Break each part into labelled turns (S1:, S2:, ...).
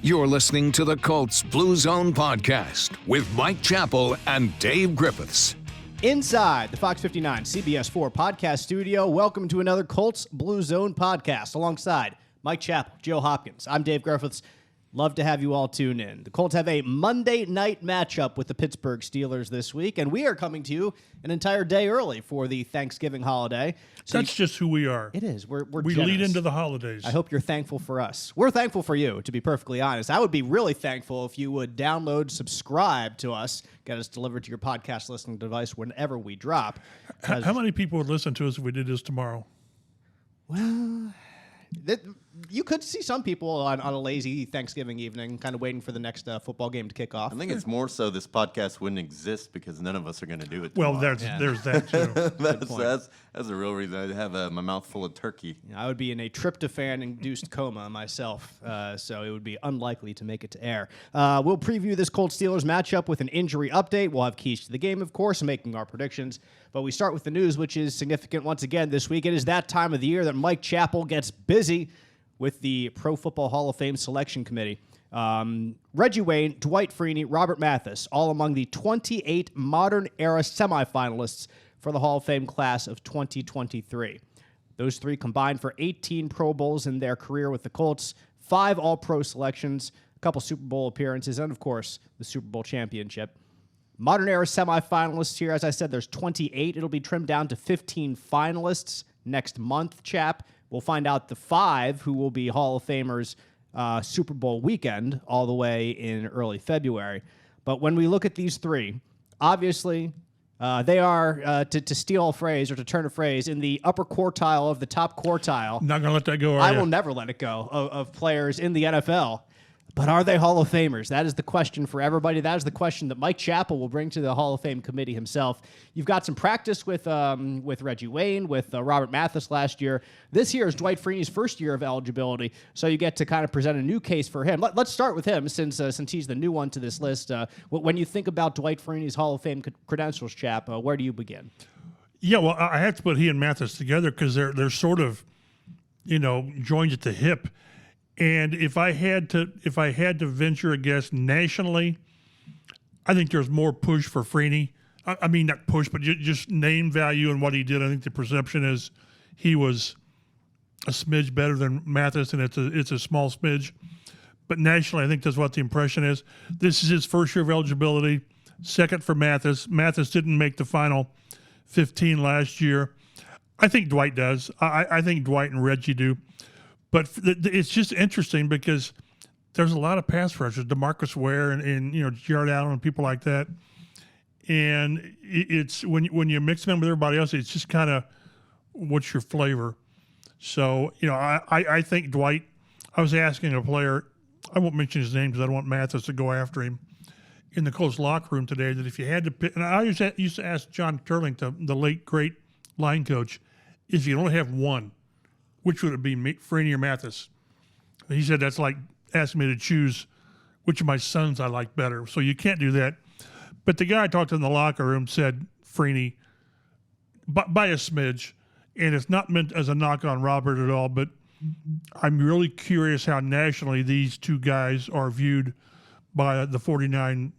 S1: You're listening to the Colts Blue Zone podcast with Mike Chappell and Dave Griffiths.
S2: Inside the Fox 59 CBS 4 podcast studio, welcome to another Colts Blue Zone podcast alongside Mike Chappell, Joe Hopkins. I'm Dave Griffiths. Love to have you all tune in. The Colts have a Monday night matchup with the Pittsburgh Steelers this week, and we are coming to you an entire day early for the Thanksgiving holiday.
S3: So That's just who we are.
S2: It is. We're
S3: we
S2: generous.
S3: Lead into the holidays.
S2: I hope you're thankful for us. We're thankful for you, to be perfectly honest. I would be really thankful if you would download, subscribe to us, get us delivered to your podcast listening device whenever we drop.
S3: How many people would listen to us if we did this tomorrow?
S2: Well, you could see some people on a lazy Thanksgiving evening kind of waiting for the next football game to kick off.
S4: I think it's more so this podcast wouldn't exist because none of us are going to do it
S3: tomorrow.
S4: Well,
S3: there's that too.
S4: that's a real reason. I have my mouth full of turkey.
S2: I would be in a tryptophan-induced coma myself, so it would be unlikely to make it to air. We'll preview this Colts-Steelers matchup with an injury update. We'll have keys to the game, of course, making our predictions. But we start with the news, which is significant once again this week. It is that time of the year that Mike Chappell gets busy with the Pro Football Hall of Fame Selection Committee. Reggie Wayne, Dwight Freeney, Robert Mathis, all among the 28 modern-era semifinalists for the Hall of Fame class of 2023. Those three combined for 18 Pro Bowls in their career with the Colts, 5 All-Pro selections, a couple Super Bowl appearances, and, of course, the Super Bowl championship. Modern-era semifinalists here, as I said, there's 28. It'll be trimmed down to 15 finalists next month, Chap. We'll find out the 5 who will be Hall of Famers Super Bowl weekend all the way in early February. But when we look at these three, obviously they are, to steal a phrase or to turn a phrase, in the upper quartile of the top quartile.
S3: Not going to let that go,
S2: I will never let it go of players in the NFL. But are they Hall of Famers? That is the question for everybody. That is the question that Mike Chappell will bring to the Hall of Fame committee himself. You've got some practice with Reggie Wayne, with Robert Mathis last year. This year is Dwight Freeney's first year of eligibility, so you get to kind of present a new case for him. Let's start with him since he's the new one to this list. When you think about Dwight Freeney's Hall of Fame credentials, Chap, where do you begin?
S3: Yeah, well, I had to put he and Mathis together because they're sort of, joined at the hip. And if I had to venture a guess nationally, I think there's more push for Freeney. I mean, not push, but just name value and what he did. I think the perception is he was a smidge better than Mathis, and it's a small smidge. But nationally, I think that's what the impression is. This is his first year of eligibility, second for Mathis. Mathis didn't make the final 15 last year. I think Dwight does. I think Dwight and Reggie do. But it's just interesting because there's a lot of pass rushers, DeMarcus Ware and Jared Allen and people like that. And it's when you mix them with everybody else, it's just kind of what's your flavor. So, I think Dwight, I was asking a player, I won't mention his name because I don't want Mathis to go after him, in the Colts locker room today, that if you had to pick, and I used to ask John Turlington, the late, great line coach, if you only have one, which would it be, Freeney or Mathis? He said that's like asking me to choose which of my sons I like better. So you can't do that. But the guy I talked to in the locker room said Freeney by a smidge, and it's not meant as a knock on Robert at all, but I'm really curious how nationally these two guys are viewed by the 49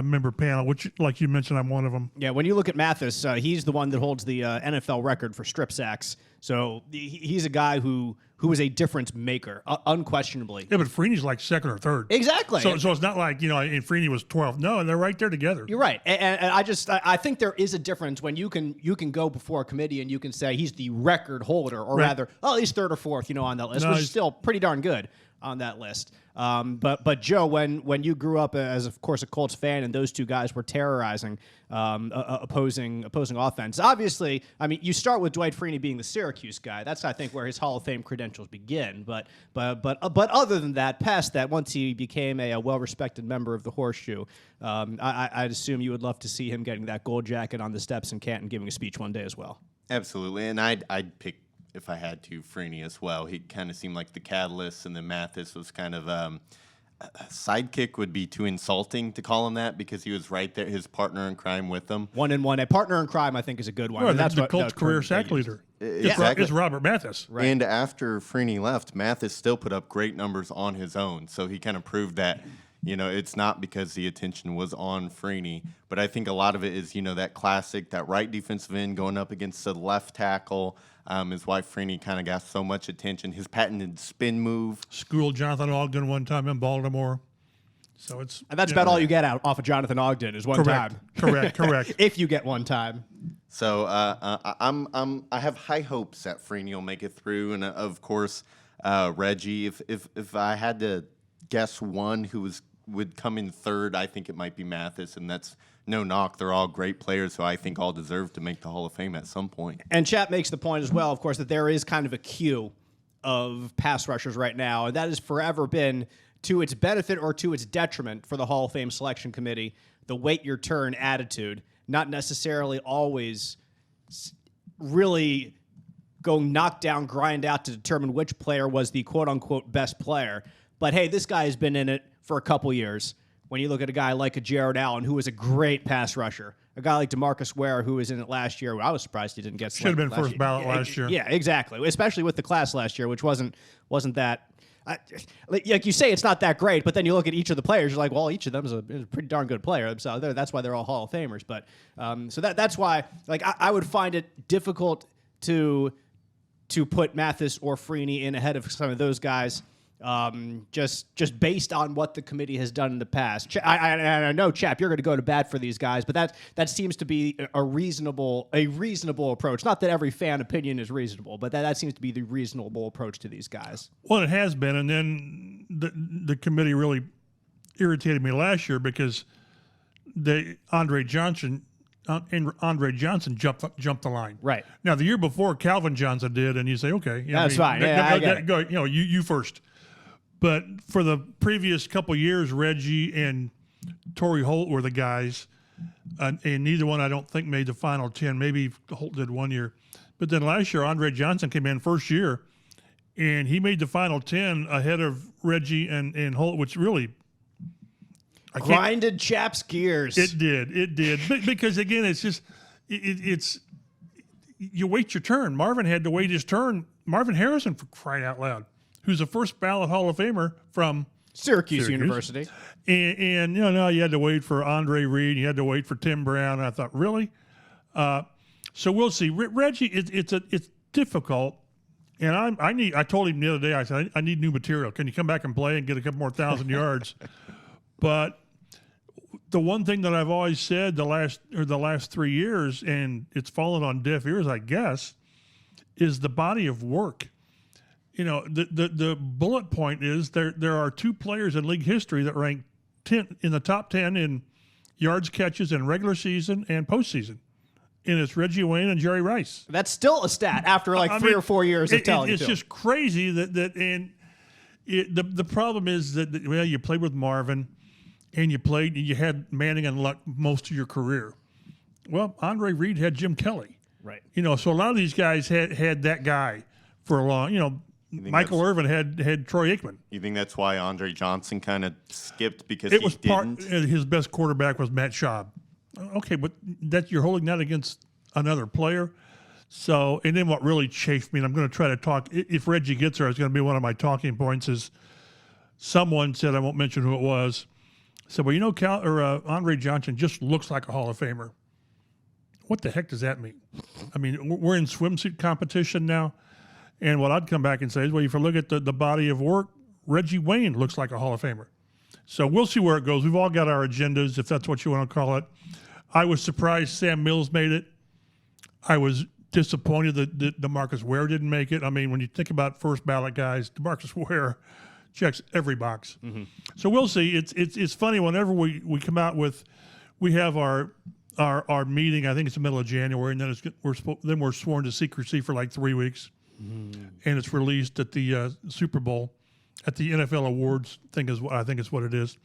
S3: member panel, which, like you mentioned, I'm one of them.
S2: Yeah, when you look at Mathis, he's the one that holds the NFL record for strip sacks. So he's a guy who is a difference maker, unquestionably.
S3: Yeah, but Freeney's like second or third.
S2: Exactly.
S3: So it's not like, and Freeney was 12th. No, they're right there together.
S2: You're right. And I think there is a difference when you can go before a committee and you can say he's the record holder, or rather, he's third or fourth, on that list, which is still pretty darn good on that list. But Joe, when you grew up as, of course, a Colts fan, and those two guys were terrorizing opposing offense, obviously, I mean, you start with Dwight Freeney being the Syracuse guy. That's, I think, where his Hall of Fame credentials begin. But other than that, past that, once he became a well-respected member of the Horseshoe, I'd assume you would love to see him getting that gold jacket on the steps in Canton, giving a speech one day as well.
S4: Absolutely, and I'd pick, if I had to, Freeney as well. He kind of seemed like the catalyst, and then Mathis was kind of Sidekick would be too insulting to call him that because he was right there, his partner in crime with him.
S2: 1-1. A partner in crime, I think, is a good one.
S3: Well,
S2: And that's
S3: the
S2: what
S3: Colts career sack leader.
S4: Exactly.
S3: It's Robert Mathis.
S2: Right.
S4: And after Freeney left, Mathis still put up great numbers on his own. So he kind of proved that, it's not because the attention was on Freeney. But I think a lot of it is, that classic, that right defensive end going up against the left tackle is why Freeney kind of got so much attention. His patented spin move.
S3: Schooled Jonathan Ogden one time in Baltimore. So
S2: and that's about all you get out off of Jonathan Ogden is one time.
S3: Correct.
S2: If you get one time.
S4: So I have high hopes that Freeney will make it through, and of course Reggie. If I had to guess one who would come in third, I think it might be Mathis, and that's no knock. They're all great players who I think all deserve to make the Hall of Fame at some point.
S2: And Chap makes the point as well, of course, that there is kind of a queue of pass rushers right now, and that has forever been to its benefit or to its detriment for the Hall of Fame selection committee, the wait your turn attitude, not necessarily always really go knock down, grind out to determine which player was the quote-unquote best player. But, hey, this guy has been in it for a couple years. When you look at a guy like a Jared Allen, who was a great pass rusher, a guy like DeMarcus Ware, who was in it last year, I was surprised he didn't get selected.
S3: Should have been first ballot last year.
S2: Yeah, exactly, especially with the class last year, which wasn't that. Like you say, it's not that great, but then you look at each of the players, you're like, well, each of them is a pretty darn good player. So that's why they're all Hall of Famers. But so that's why, like, I would find it difficult to put Mathis or Freeney in ahead of some of those guys, just based on what the committee has done in the past. I know, Chap, you're going to go to bat for these guys, but that seems to be a reasonable approach. Not that every fan opinion is reasonable, but that seems to be the reasonable approach to these guys.
S3: Well, it has been, and then the committee really irritated me last year because Andre Johnson jumped the line.
S2: Right.
S3: Now, the year before, Calvin Johnson did, and you say, okay.
S2: That's fine. I get it.
S3: Go, you first. But for the previous couple years, Reggie and Torrey Holt were the guys, and neither one, I don't think, made the final 10. Maybe Holt did one year. But then last year, Andre Johnson came in first year, and he made the final 10 ahead of Reggie and Holt, which really
S2: grinded Chap's gears.
S3: It did. Because, again, it's just it's you wait your turn. Marvin had to wait his turn. Marvin Harrison, for crying out loud, who's a first ballot Hall of Famer from
S2: Syracuse University.
S3: And now you had to wait for Andre Reed. You had to wait for Tim Brown. And I thought, really? So we'll see. Reggie, it's difficult. And I told him the other day, I said, I need new material. Can you come back and play and get a couple more 1,000 yards? But the one thing that I've always said the last 3 years, and it's fallen on deaf ears, I guess, is the body of work. The bullet point is there are two players in league history that rank in the top 10 in yards, catches in regular season and postseason. And it's Reggie Wayne and Jerry Rice.
S2: That's still a stat after 3 or 4 years of telling you.
S3: It's just crazy the problem is that you played with Marvin and you had Manning and Luck most of your career. Well, Andre Reed had Jim Kelly.
S2: Right.
S3: So a lot of these guys had that guy for a long, Michael Irvin had Troy Aikman.
S4: You think that's why Andre Johnson kind of skipped because
S3: his best quarterback was Matt Schaub. Okay, but you're holding that against another player. So, and then what really chafed me, and I'm going to try to talk, if Reggie gets there, it's going to be one of my talking points, is someone said, I won't mention who it was, said, well, Andre Johnson just looks like a Hall of Famer. What the heck does that mean? I mean, we're in swimsuit competition now. And what I'd come back and say is, well, if you look at the body of work, Reggie Wayne looks like a Hall of Famer. So we'll see where it goes. We've all got our agendas, if that's what you want to call it. I was surprised Sam Mills made it. I was disappointed that DeMarcus Ware didn't make it. I mean, when you think about first ballot guys, DeMarcus Ware checks every box. Mm-hmm. So we'll see. It's funny whenever we come out with, we have our meeting. I think it's the middle of January, and then we're sworn to secrecy for like 3 weeks. And it's released at the Super Bowl, at the NFL awards thing is what I think is what it is.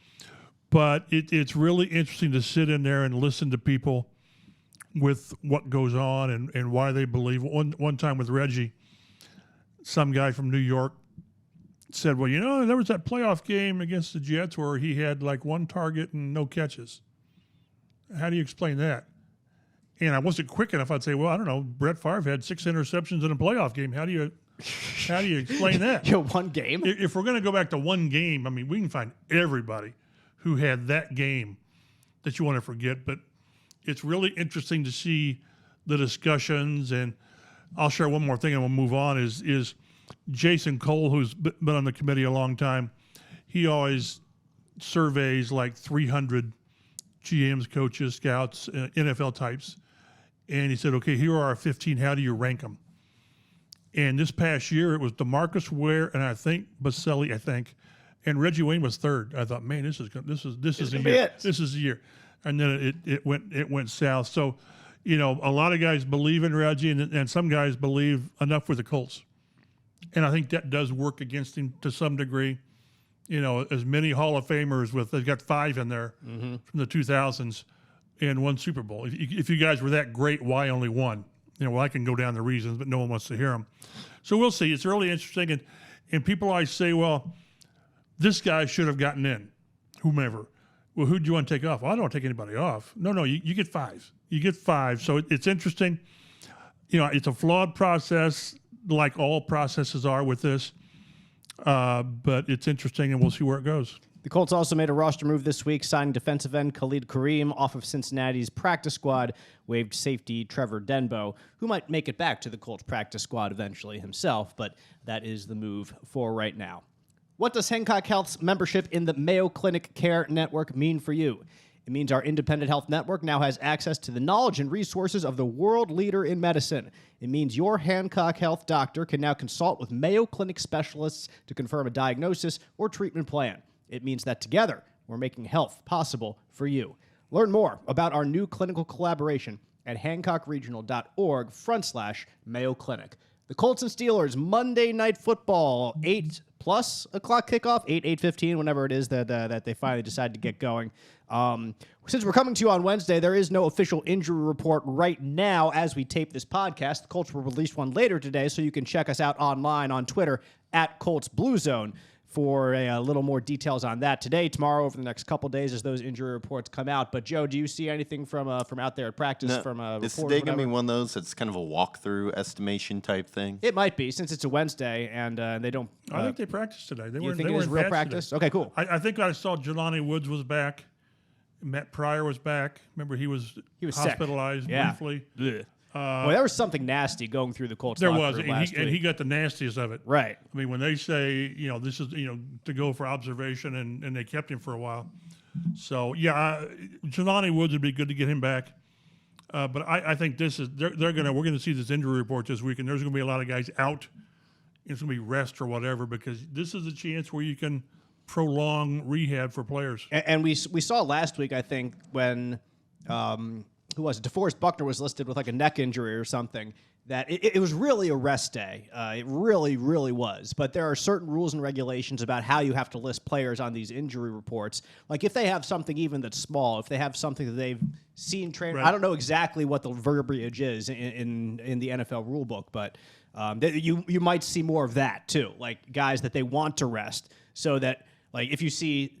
S3: But it's really interesting to sit in there and listen to people with what goes on and why they believe. One time with Reggie, some guy from New York said, well, there was that playoff game against the Jets where he had like one target and no catches. How do you explain that? And I wasn't quick enough. I'd say, well, I don't know. Brett Favre had 6 interceptions in a playoff game. How do you explain that?
S2: One game?
S3: If we're going to go back to one game, I mean, we can find everybody who had that game that you want to forget. But it's really interesting to see the discussions. And I'll share one more thing and we'll move on is Jason Cole, who's been on the committee a long time. He always surveys like 300 GMs, coaches, scouts, NFL types. And he said, okay, here are our 15. How do you rank them? And this past year, it was DeMarcus Ware and I think Baselli, and Reggie Wayne was third. I thought, man, this is the year. This is the year. And then it went south. So, a lot of guys believe in Reggie, and some guys believe enough with the Colts. And I think that does work against him to some degree. As many Hall of Famers they've got 5 in there from the 2000s and 1 Super Bowl. If you guys were that great, why only 1? I can go down the reasons, but no one wants to hear them. So we'll see. It's really interesting. And people always say, well, this guy should have gotten in, whomever. Well, who do you want to take off? Well, I don't want to take anybody off. No, you get 5. You get 5. So it's interesting. It's a flawed process, like all processes are with this. But it's interesting, and we'll see where it goes.
S2: The Colts also made a roster move this week, signing defensive end Khalid Kareem off of Cincinnati's practice squad, waived safety Trevor Denbo, who might make it back to the Colts practice squad eventually himself, but that is the move for right now. What does Hancock Health's membership in the Mayo Clinic Care Network mean for you? It means our independent health network now has access to the knowledge and resources of the world leader in medicine. It means your Hancock Health doctor can now consult with Mayo Clinic specialists to confirm a diagnosis or treatment plan. It means that together, we're making health possible for you. Learn more about our new clinical collaboration at hancockregional.org/Mayo Clinic. The Colts and Steelers, Monday Night Football, 8+ o'clock kickoff, 8:15, whenever it is that they finally decide to get going. Since we're coming to you on Wednesday, there is no official injury report right now as we tape this podcast. The Colts will release one later today, so you can check us out online on Twitter at Colts Blue Zone for a little more details on that today, tomorrow, over the next couple days as those injury reports come out. But, Joe, do you see anything from out there at practice?
S4: Is today going to be one of those that's kind of a walkthrough estimation type thing?
S2: It might be, since it's a Wednesday and they don't...
S3: I think they practiced today.
S2: You think it was real practice?
S3: Today.
S2: Okay, cool.
S3: I think I saw Jelani Woods was back. Matt Pryor was back. Remember, he was hospitalized briefly.
S2: Yeah. Well, there was something nasty going through the Colts.
S3: There was, and he got the nastiest of it.
S2: Right.
S3: I mean, when they say, this is, to go for observation, and they kept him for a while. So, Jelani Woods would be good to get him back. But I think we're going to see this injury report this week, and there's going to be a lot of guys out. It's going to be rest or whatever, because this is a chance where you can prolong rehab for players.
S2: And we saw last week, I think, when who was it? DeForest Buckner was listed with like a neck injury or something, that it was really a rest day. It really, really was. But there are certain rules and regulations about how you have to list players on these injury reports. Like if they have something even that's small, if they have something that they've seen train, right. I don't know exactly what the verbiage is in the NFL rule book, but you might see more of that too. Like guys that they want to rest, so that like if you see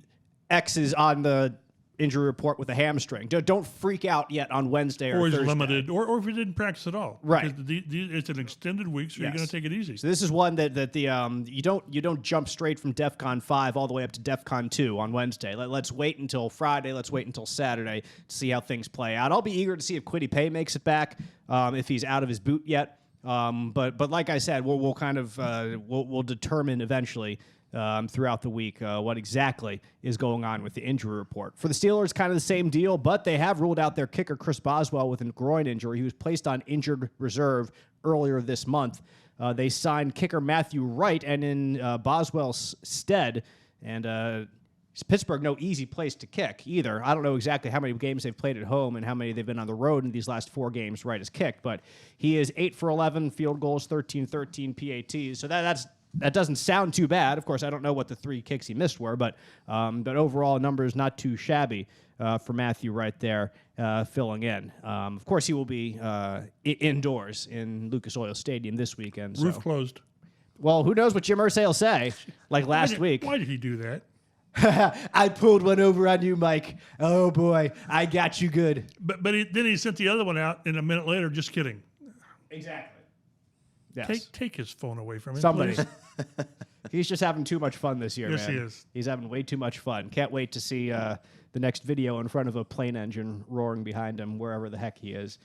S2: X's on the injury report with a hamstring, don't freak out yet on Wednesday or
S3: he's
S2: Thursday.
S3: Limited, or if he didn't practice at all.
S2: Right.
S3: It's an extended week, so you're going to take it easy.
S2: So this is one that you don't jump straight from DEFCON 5 all the way up to DEFCON 2 on Wednesday. Let's wait until Friday. Let's wait until Saturday to see how things play out. I'll be eager to see if Kwity Paye makes it back, if he's out of his boot yet. But like I said, we'll kind of we'll determine eventually throughout the week what exactly is going on with the injury report. For the Steelers, kind of the same deal, but they have ruled out their kicker Chris Boswell with a groin injury. He was placed on injured reserve earlier this month. They signed kicker Matthew Wright, and in Boswell's stead, and Pittsburgh, no easy place to kick either. I don't know exactly how many games they've played at home and how many they've been on the road in these last 4 games Wright has kicked, but he is 8 for 11 field goals, 13 PATs, so that doesn't sound too bad. Of course, I don't know what the 3 kicks he missed were, but overall numbers not too shabby for Matthew right there filling in. Of course, he will be indoors in Lucas Oil Stadium this weekend.
S3: Roof closed.
S2: Well, who knows what Jim Irsay will say, like last week.
S3: Why did he do that?
S2: I pulled one over on you, Mike. Oh, boy. I got you good.
S3: But then he sent the other one out, and a minute later, just kidding.
S2: Exactly. Yes.
S3: Take his phone away from him,
S2: Somebody.
S3: please.
S2: He's just having too much fun this year,
S3: Yes,
S2: man.
S3: he is.
S2: He's having way too much fun. Can't wait to see the next video in front of a plane engine roaring behind him, wherever the heck he is.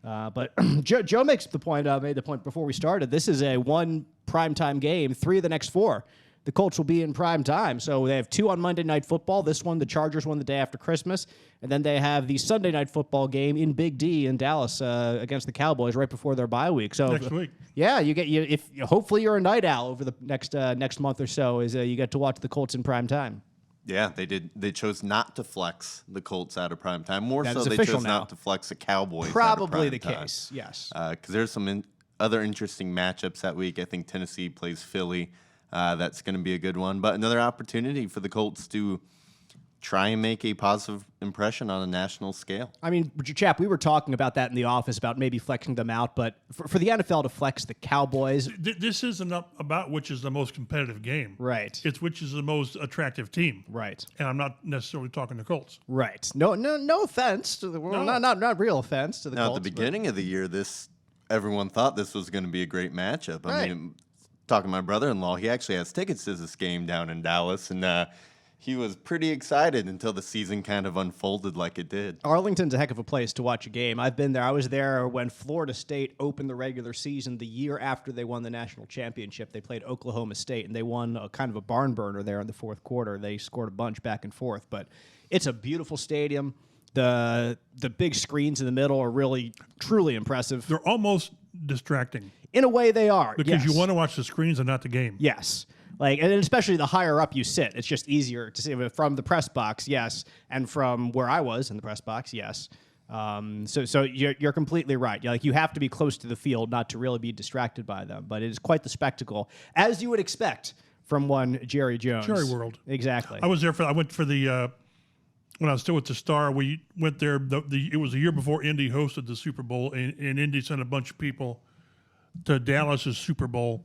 S2: But Joe makes the point, made the point before we started. This is a one primetime game, 3 of the next 4. The Colts will be in prime time. So they have 2 on Monday Night Football. This one, the Chargers won the day after Christmas. And then they have the Sunday Night Football game in Big D in Dallas against the Cowboys right before their bye week. So
S3: Next week.
S2: Yeah, hopefully you're a night owl over the next month or so as you get to watch the Colts in prime time.
S4: Yeah, they did. They chose not to flex the Colts out of prime time. More
S2: That
S4: so,
S2: is
S4: they
S2: official
S4: chose
S2: now.
S4: not to flex the Cowboys.
S2: Probably
S4: out
S2: the
S4: of prime time.
S2: case, yes.
S4: Because there's some other interesting matchups that week. I think Tennessee plays Philly. That's going to be a good one. But another opportunity for the Colts to try and make a positive impression on a national scale.
S2: I mean, Chap, we were talking about that in the office about maybe flexing them out, but for the NFL to flex the Cowboys.
S3: This isn't about which is the most competitive game.
S2: Right.
S3: It's which is the most attractive team.
S2: Right.
S3: And I'm not necessarily talking the Colts.
S2: Right. No offense to the world.
S3: No.
S2: Not real offense to the
S4: Now,
S2: Colts.
S4: at the beginning of the year, everyone thought this was going to be a great matchup.
S2: Right.
S4: I mean, talking to my brother-in-law, he actually has tickets to this game down in Dallas, and he was pretty excited until the season kind of unfolded like it did.
S2: Arlington's a heck of a place to watch a game. I've been there. I was there when Florida State opened the regular season the year after they won the national championship. They played Oklahoma State, and they won a kind of a barn burner there in the fourth quarter. They scored a bunch back and forth, but it's a beautiful stadium. The big screens in the middle are really, truly impressive.
S3: They're almost distracting
S2: In a way, they are.
S3: because
S2: yes.
S3: you want to watch the screens and not the game.
S2: Yes. And especially the higher up you sit, it's just easier to see from the press box, yes, and from where I was in the press box, yes. So you're completely right. You have to be close to the field not to really be distracted by them, but it is quite the spectacle, as you would expect from one Jerry Jones.
S3: Jerry World.
S2: Exactly.
S3: I went for the when I was still with the Star. We went there. It was a year before Indy hosted the Super Bowl, and Indy sent a bunch of people to Dallas's Super Bowl.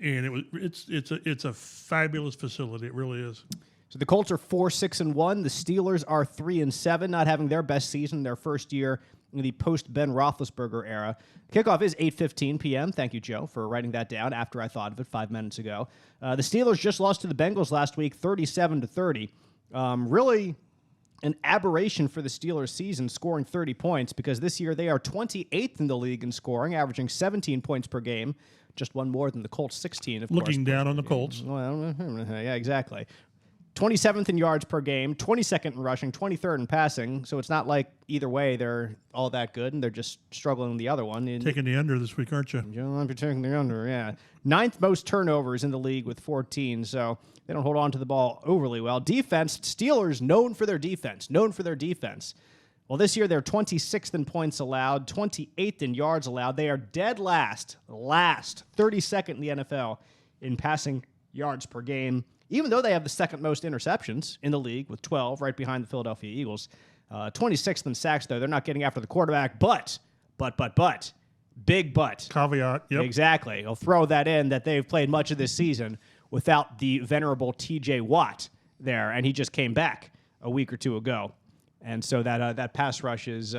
S3: And it's a fabulous facility. It really is.
S2: So the Colts are 4-6-1. The Steelers are 3-7, not having their best season, their first year in the post-Ben Roethlisberger era. Kickoff is 8:15 p.m. Thank you, Joe, for writing that down after I thought of it 5 minutes ago. The Steelers just lost to the Bengals last week, 37-30. Really an aberration for the Steelers season, scoring 30 points, because this year they are 28th in the league in scoring, averaging 17 points per game. Just one more than the Colts, 16, of course.
S3: Looking down on the Colts.
S2: Well, yeah, exactly. 27th in yards per game, 22nd in rushing, 23rd in passing. So it's not like either way they're all that good, and they're just struggling in the other one.
S3: Taking the under this week, aren't you?
S2: I'm taking the under, yeah. 9th most turnovers in the league with 14, so they don't hold on to the ball overly well. Defense, Steelers known for their defense. Well, this year they're 26th in points allowed, 28th in yards allowed. They are dead last, 32nd in the NFL in passing yards per game, even though they have the second most interceptions in the league with 12, right behind the Philadelphia Eagles. 26th in sacks, though. They're not getting after the quarterback, but, big but.
S3: Caveat, yep.
S2: Exactly. I'll throw that in that they've played much of this season without the venerable T.J. Watt there, and he just came back a week or two ago. And so that pass rush is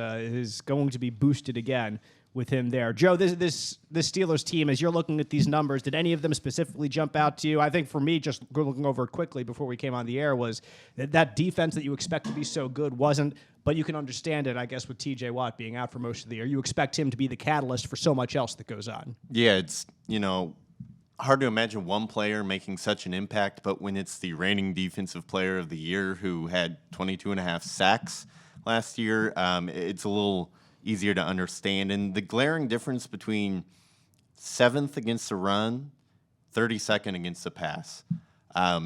S2: going to be boosted again with him there. Joe, this Steelers team, as you're looking at these numbers, did any of them specifically jump out to you? I think for me, just looking over it quickly before we came on the air, was that defense that you expect to be so good wasn't, but you can understand it, I guess, with T.J. Watt being out for most of the year. You expect him to be the catalyst for so much else that goes on.
S4: Yeah, it's, hard to imagine one player making such an impact, but when it's the reigning defensive player of the year who had 22.5 sacks last year, it's a little easier to understand. And the glaring difference between 7th against the run, 32nd against the pass.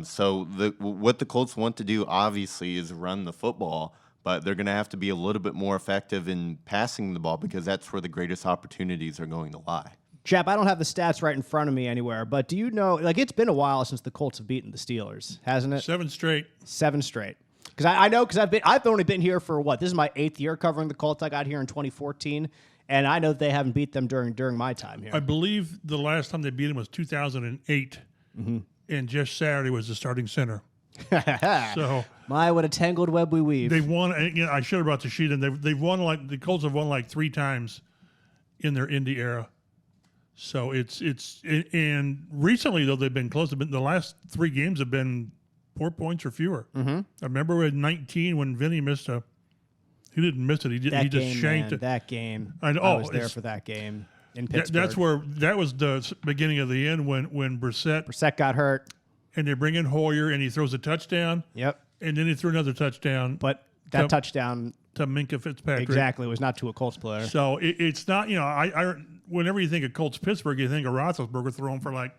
S4: So what the Colts want to do, obviously, is run the football, but they're going to have to be a little bit more effective in passing the ball because that's where the greatest opportunities are going to lie.
S2: Chap, I don't have the stats right in front of me anywhere, but do you know, it's been a while since the Colts have beaten the Steelers, hasn't it?
S3: 7 straight.
S2: 7 straight. Because I know, because I've only been here for this is my 8th year covering the Colts. I got here in 2014, And I know that they haven't beat them during my time here.
S3: I believe the last time they beat him was 2008, and Jeff Saturday was the starting center. So
S2: My, what a tangled web we weave.
S3: they've won. I should have brought the sheet in. They've won the Colts have won like 3 times in their Indy era. So and recently though they've been close. The last 3 games have been 4 points or fewer. I remember in 19 when Vinny missed he didn't miss it. He just shanked it.
S2: That game.
S3: I
S2: was there for that game in Pittsburgh.
S3: That was the beginning of the end when
S2: Brissett got hurt.
S3: And they bring in Hoyer, and he throws a touchdown.
S2: Yep.
S3: And then he threw another touchdown.
S2: But that touchdown
S3: to Minka Fitzpatrick
S2: exactly was not to a Colts player.
S3: So it's not. I whenever you think of Colts Pittsburgh, you think of Roethlisberger throwing for like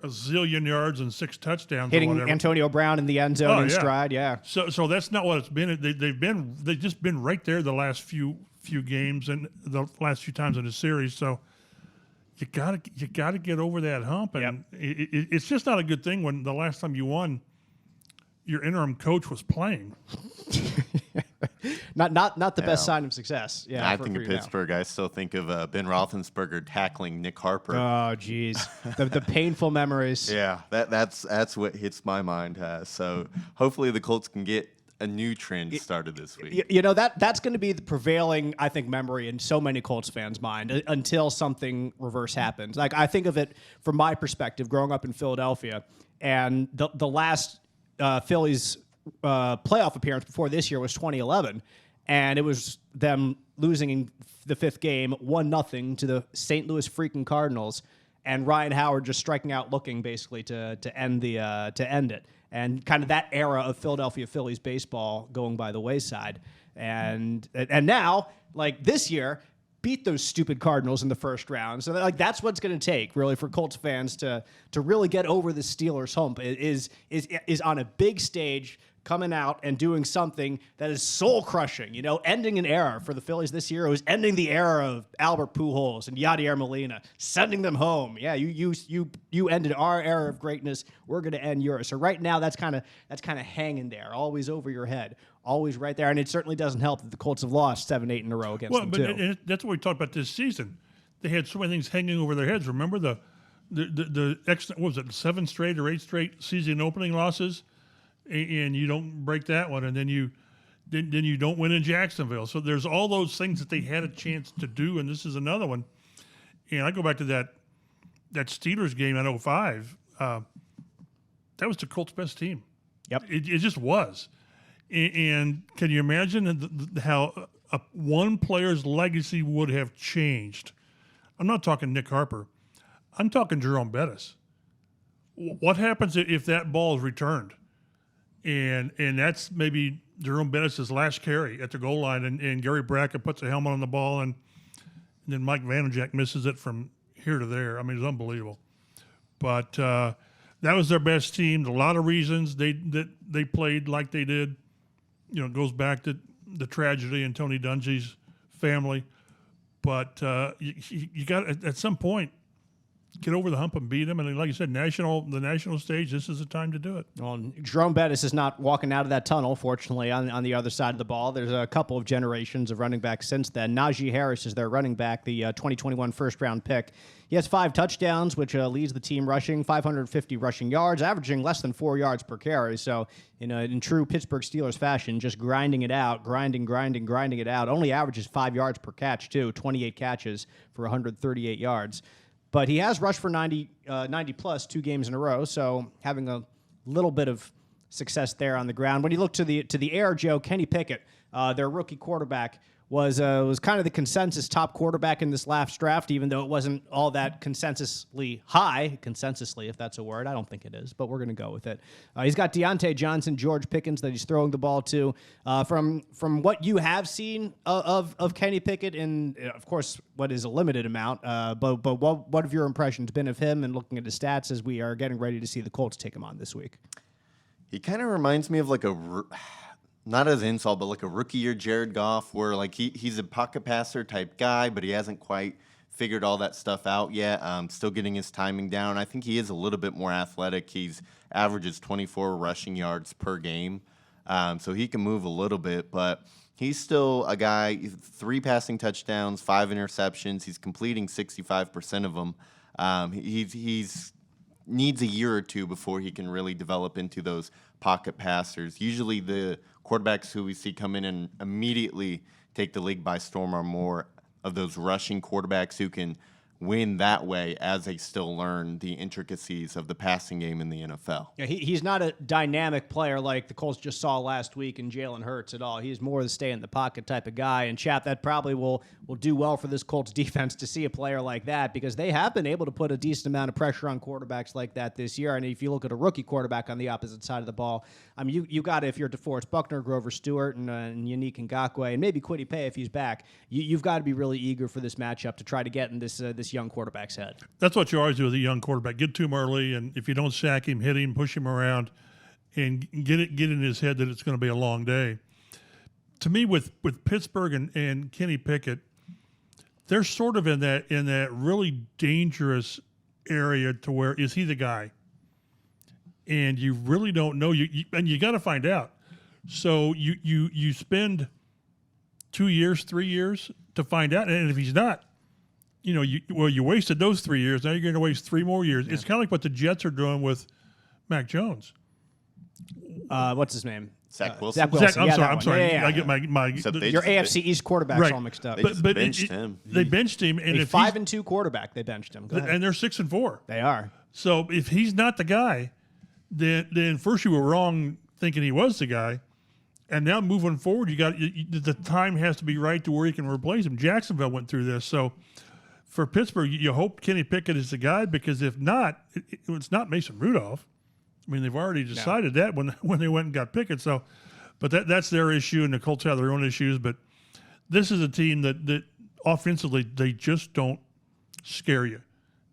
S3: a zillion yards and 6 touchdowns,
S2: hitting
S3: or whatever.
S2: Antonio Brown in the end zone in stride. Yeah.
S3: So that's not what it's been. They've just been right there the last few games and the last few times in the series. So. You gotta get over that hump, and it's just not a good thing when the last time you won, your interim coach was playing.
S2: not the best sign of success. Yeah,
S4: I think of Pittsburgh. I still think of Ben Roethlisberger tackling Nick Harper.
S2: Oh, geez, the painful memories.
S4: Yeah, that's what hits my mind. So hopefully the Colts can get a new trend started this week.
S2: That's going to be the prevailing, I think, memory in so many Colts fans' mind until something reverse happens. Like, I think of it from my perspective, growing up in Philadelphia, and the last Phillies playoff appearance before this year was 2011, and it was them losing in the 5th game 1-0 to the St. Louis freaking Cardinals, and Ryan Howard just striking out looking basically to end it. And kind of that era of Philadelphia Phillies baseball going by the wayside. And now, like this year, beat those stupid Cardinals in the first round. So that's what's going to take really for Colts fans to really get over the Steelers hump is on a big stage, coming out and doing something that is soul-crushing, ending an era for the Phillies this year. It was ending the era of Albert Pujols and Yadier Molina, sending them home. Yeah, you ended our era of greatness. We're going to end yours. So right now, that's kind of hanging there, always over your head, always right there. And it certainly doesn't help that the Colts have lost 7-8 in a row against them, too.
S3: But that's what we talked about this season. They had so many things hanging over their heads. Remember the what was it, 7 straight or 8 straight season opening losses? And you don't break that one, and then you don't win in Jacksonville. So there's all those things that they had a chance to do, and this is another one. And I go back to that Steelers game in 2005. That was the Colts' best team.
S2: Yep.
S3: It just was. And can you imagine how one player's legacy would have changed? I'm not talking Nick Harper. I'm talking Jerome Bettis. What happens if that ball is returned? And that's maybe Jerome Bettis' last carry at the goal line, and Gary Brackett puts a helmet on the ball, and then Mike Vanderjagt misses it from here to there. I mean, it's unbelievable. But that was their best team. A lot of reasons they played like they did. It goes back to the tragedy in Tony Dungy's family. But you got at some point get over the hump and beat them. And like you said, the national stage, this is the time to do it.
S2: Well, Jerome Bettis is not walking out of that tunnel, fortunately, on the other side of the ball. There's a couple of generations of running backs since then. Najee Harris is their running back, the 2021 first-round pick. He has 5 touchdowns, which leads the team rushing, 550 rushing yards, averaging less than 4 yards per carry. So, in true Pittsburgh Steelers fashion, just grinding it out, grinding it out. Only averages 5 yards per catch, too, 28 catches for 138 yards. But he has rushed for 90-plus 2 games in a row, so having a little bit of success there on the ground. When you look to the air, Joe, Kenny Pickett, their rookie quarterback, was kind of the consensus top quarterback in this last draft, even though it wasn't all that consensusly high. Consensusly, if that's a word. I don't think it is, but we're going to go with it. He's got Deontay Johnson, George Pickens that he's throwing the ball to. From what you have seen of Kenny Pickett, in, of course, what is a limited amount, but what have your impressions been of him and looking at his stats as we are getting ready to see the Colts take him on this week?
S4: He kind of reminds me of like not as insult, but like a rookie year Jared Goff, where like he's a pocket passer type guy, but he hasn't quite figured all that stuff out yet. Still getting his timing down. I think he is a little bit more athletic. He's averages 24 rushing yards per game. so he can move a little bit, but he's still a guy, 3 passing touchdowns, 5 interceptions. He's completing 65% of them. He's needs a year or two before he can really develop into those pocket passers. Usually the quarterbacks who we see come in and immediately take the league by storm are more of those rushing quarterbacks who can win that way as they still learn the intricacies of the passing game in the NFL.
S2: Yeah, he's not a dynamic player like the Colts just saw last week in Jalen Hurts at all. He's more the stay in the pocket type of guy. And Chap, that probably will do well for this Colts defense to see a player like that, because they have been able to put a decent amount of pressure on quarterbacks like that this year. And if you look at a rookie quarterback on the opposite side of the ball, I mean, you got to, if you're DeForest Buckner, Grover Stewart, and Yannick Ngakoue, and maybe Kwity Paye if he's back, you've got to be really eager for this matchup to try to get in this young quarterback's head.
S3: That's what you always do with a young quarterback. Get to him early, and if you don't sack him, hit him, push him around, and get in his head that it's going to be a long day. To me, with Pittsburgh and Kenny Pickett, they're sort of in that really dangerous area to where, is he the guy? And you really don't know. And you got to find out. So you spend 2 years, 3 years to find out, and if he's not, you wasted those 3 years. Now you're going to waste 3 more years. Yeah. It's kind of like what the Jets are doing with Mac Jones.
S2: What's his name?
S4: Zach Wilson.
S2: Zach Wilson.
S3: I'm sorry.
S2: Yeah.
S3: I get my
S2: your AFC East quarterbacks all mixed up.
S4: They benched him.
S3: They benched him, and
S2: a 5-2 quarterback. They benched him. Go ahead.
S3: And they're 6-4.
S2: They are.
S3: So if he's not the guy, then first you were wrong thinking he was the guy, and now moving forward, the time has to be right to where you can replace him. Jacksonville went through this, so. For Pittsburgh, you hope Kenny Pickett is the guy, because if not, it's not Mason Rudolph. I mean, they've already decided that when they went and got Pickett. So, but that's their issue, and the Colts have their own issues. But this is a team that offensively, they just don't scare you.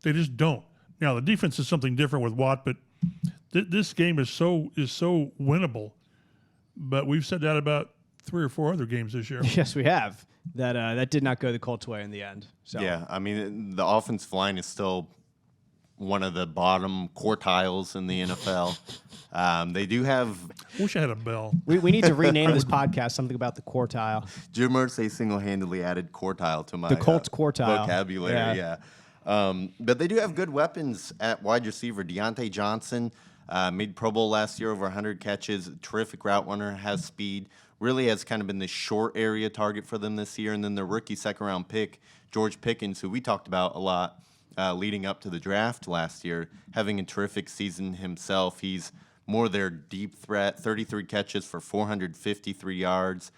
S3: They just don't. Now, the defense is something different with Watt, but this game is so winnable. But we've said that about 3 or 4 other games this year.
S2: Yes, we have. That did not go the Colts' way in the end. So.
S4: Yeah, I mean, the offensive line is still one of the bottom quartiles in the NFL. They do have...
S3: Wish I had a bell.
S2: We need to rename this podcast something about the quartile.
S4: Jim Irsay single-handedly added quartile to my
S2: the Colts quartile
S4: vocabulary. Yeah. But they do have good weapons at wide receiver. Deontay Johnson made Pro Bowl last year, over 100 catches, terrific route runner, has speed. Really has kind of been the short area target for them this year. And then their rookie second-round pick, George Pickens, who we talked about a lot leading up to the draft last year, having a terrific season himself. He's more their deep threat, 33 catches for 453 yards,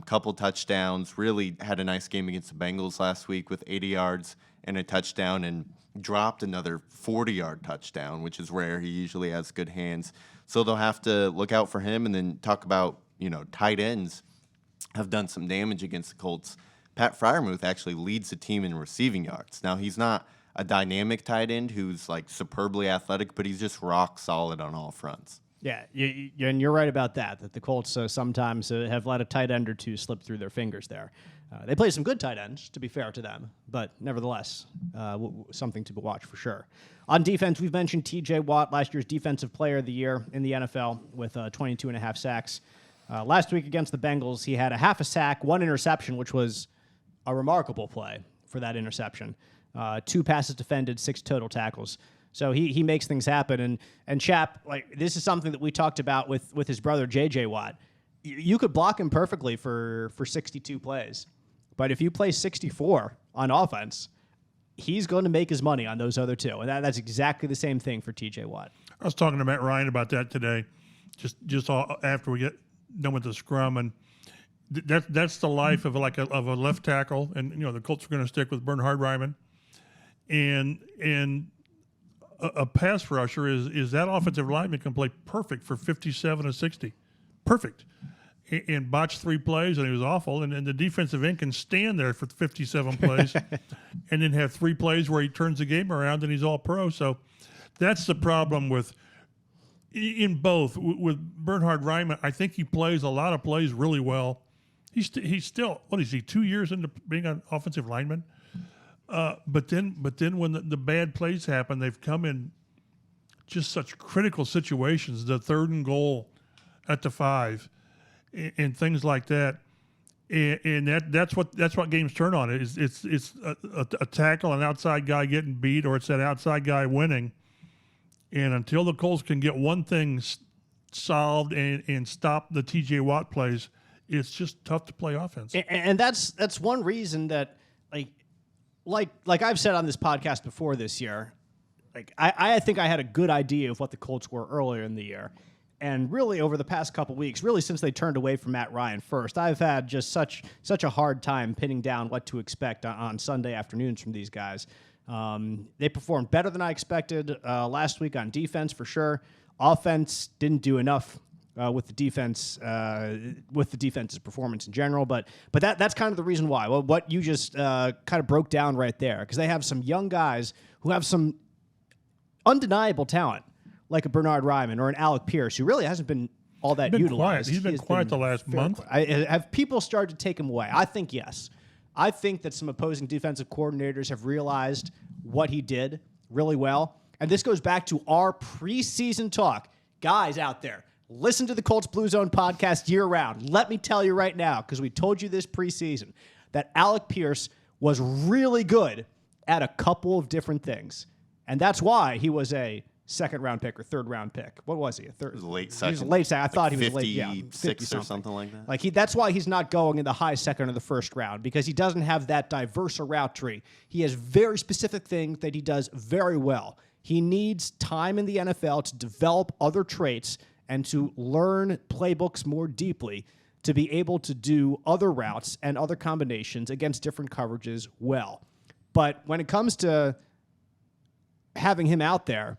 S4: couple touchdowns. Really had a nice game against the Bengals last week with 80 yards and a touchdown, and dropped another 40-yard touchdown, which is rare. He usually has good hands. So they'll have to look out for him. And then talk about, tight ends have done some damage against the Colts. Pat Freiermuth actually leads the team in receiving yards. Now, he's not a dynamic tight end who's like superbly athletic, but he's just rock solid on all fronts.
S2: Yeah, and you're right about that the Colts sometimes have let a tight end or two slip through their fingers there. They play some good tight ends, to be fair to them, but nevertheless, something to watch for sure. On defense, we've mentioned T.J. Watt, last year's Defensive Player of the Year in the NFL with 22.5 sacks. Last week against the Bengals, he had a half a sack, 1 interception, which was a remarkable play for that interception. 2 passes defended, 6 total tackles. So he makes things happen. And Chap, like, this is something that we talked about with his brother, J.J. Watt. You could block him perfectly for 62 plays. But if you play 64 on offense, he's going to make his money on those other 2. And that's exactly the same thing for T.J. Watt.
S3: I was talking to Matt Ryan about that today, just after we get done with the scrum. And that's the life of a left tackle. And, the Colts are going to stick with Bernhard Raimann. And a pass rusher is that offensive lineman can play perfect for 57 or 60. Perfect. And botched 3 plays, and he was awful. And the defensive end can stand there for 57 plays and then have 3 plays where he turns the game around and he's all pro. So that's the problem with Bernhard Raimann. I think he plays a lot of plays really well. He's still, what is he, 2 years into being an offensive lineman? But then when the bad plays happen, they've come in just such critical situations. The 3rd and goal at the 5 and things like that. And that's what games turn on. It's a tackle, an outside guy getting beat, or it's that outside guy winning. And until the Colts can get one thing solved and stop the T.J. Watt plays, it's just tough to play offense.
S2: And that's one reason that like I've said on this podcast before this year, like I think I had a good idea of what the Colts were earlier in the year. And really over the past couple weeks, really since they turned away from Matt Ryan first, I've had just such a hard time pinning down what to expect on Sunday afternoons from these guys. They performed better than I expected last week on defense for sure. Offense didn't do enough with the defense, with the defense's performance in general. But that's kind of the reason why. Well, what you just kind of broke down right there, because they have some young guys who have some undeniable talent, like a Bernard Ryman or an Alec Pierce, who really hasn't been all that utilized.
S3: He's been quiet the last month.
S2: Have people started to take him away? I think yes. I think that some opposing defensive coordinators have realized what he did really well. And this goes back to our preseason talk. Guys out there, listen to the Colts Blue Zone podcast year-round. Let me tell you right now, because we told you this preseason, that Alec Pierce was really good at a couple of different things. And that's why he was a second-round pick or third-round pick. What was he?
S4: It was a late second.
S2: He was a late second. I thought he was
S4: 56
S2: late. 50
S4: or something like that.
S2: Like that's why he's not going in the high second or the first round, because he doesn't have that diverse a route tree. He has very specific things that he does very well. He needs time in the NFL to develop other traits and to learn playbooks more deeply to be able to do other routes and other combinations against different coverages well. But when it comes to having him out there,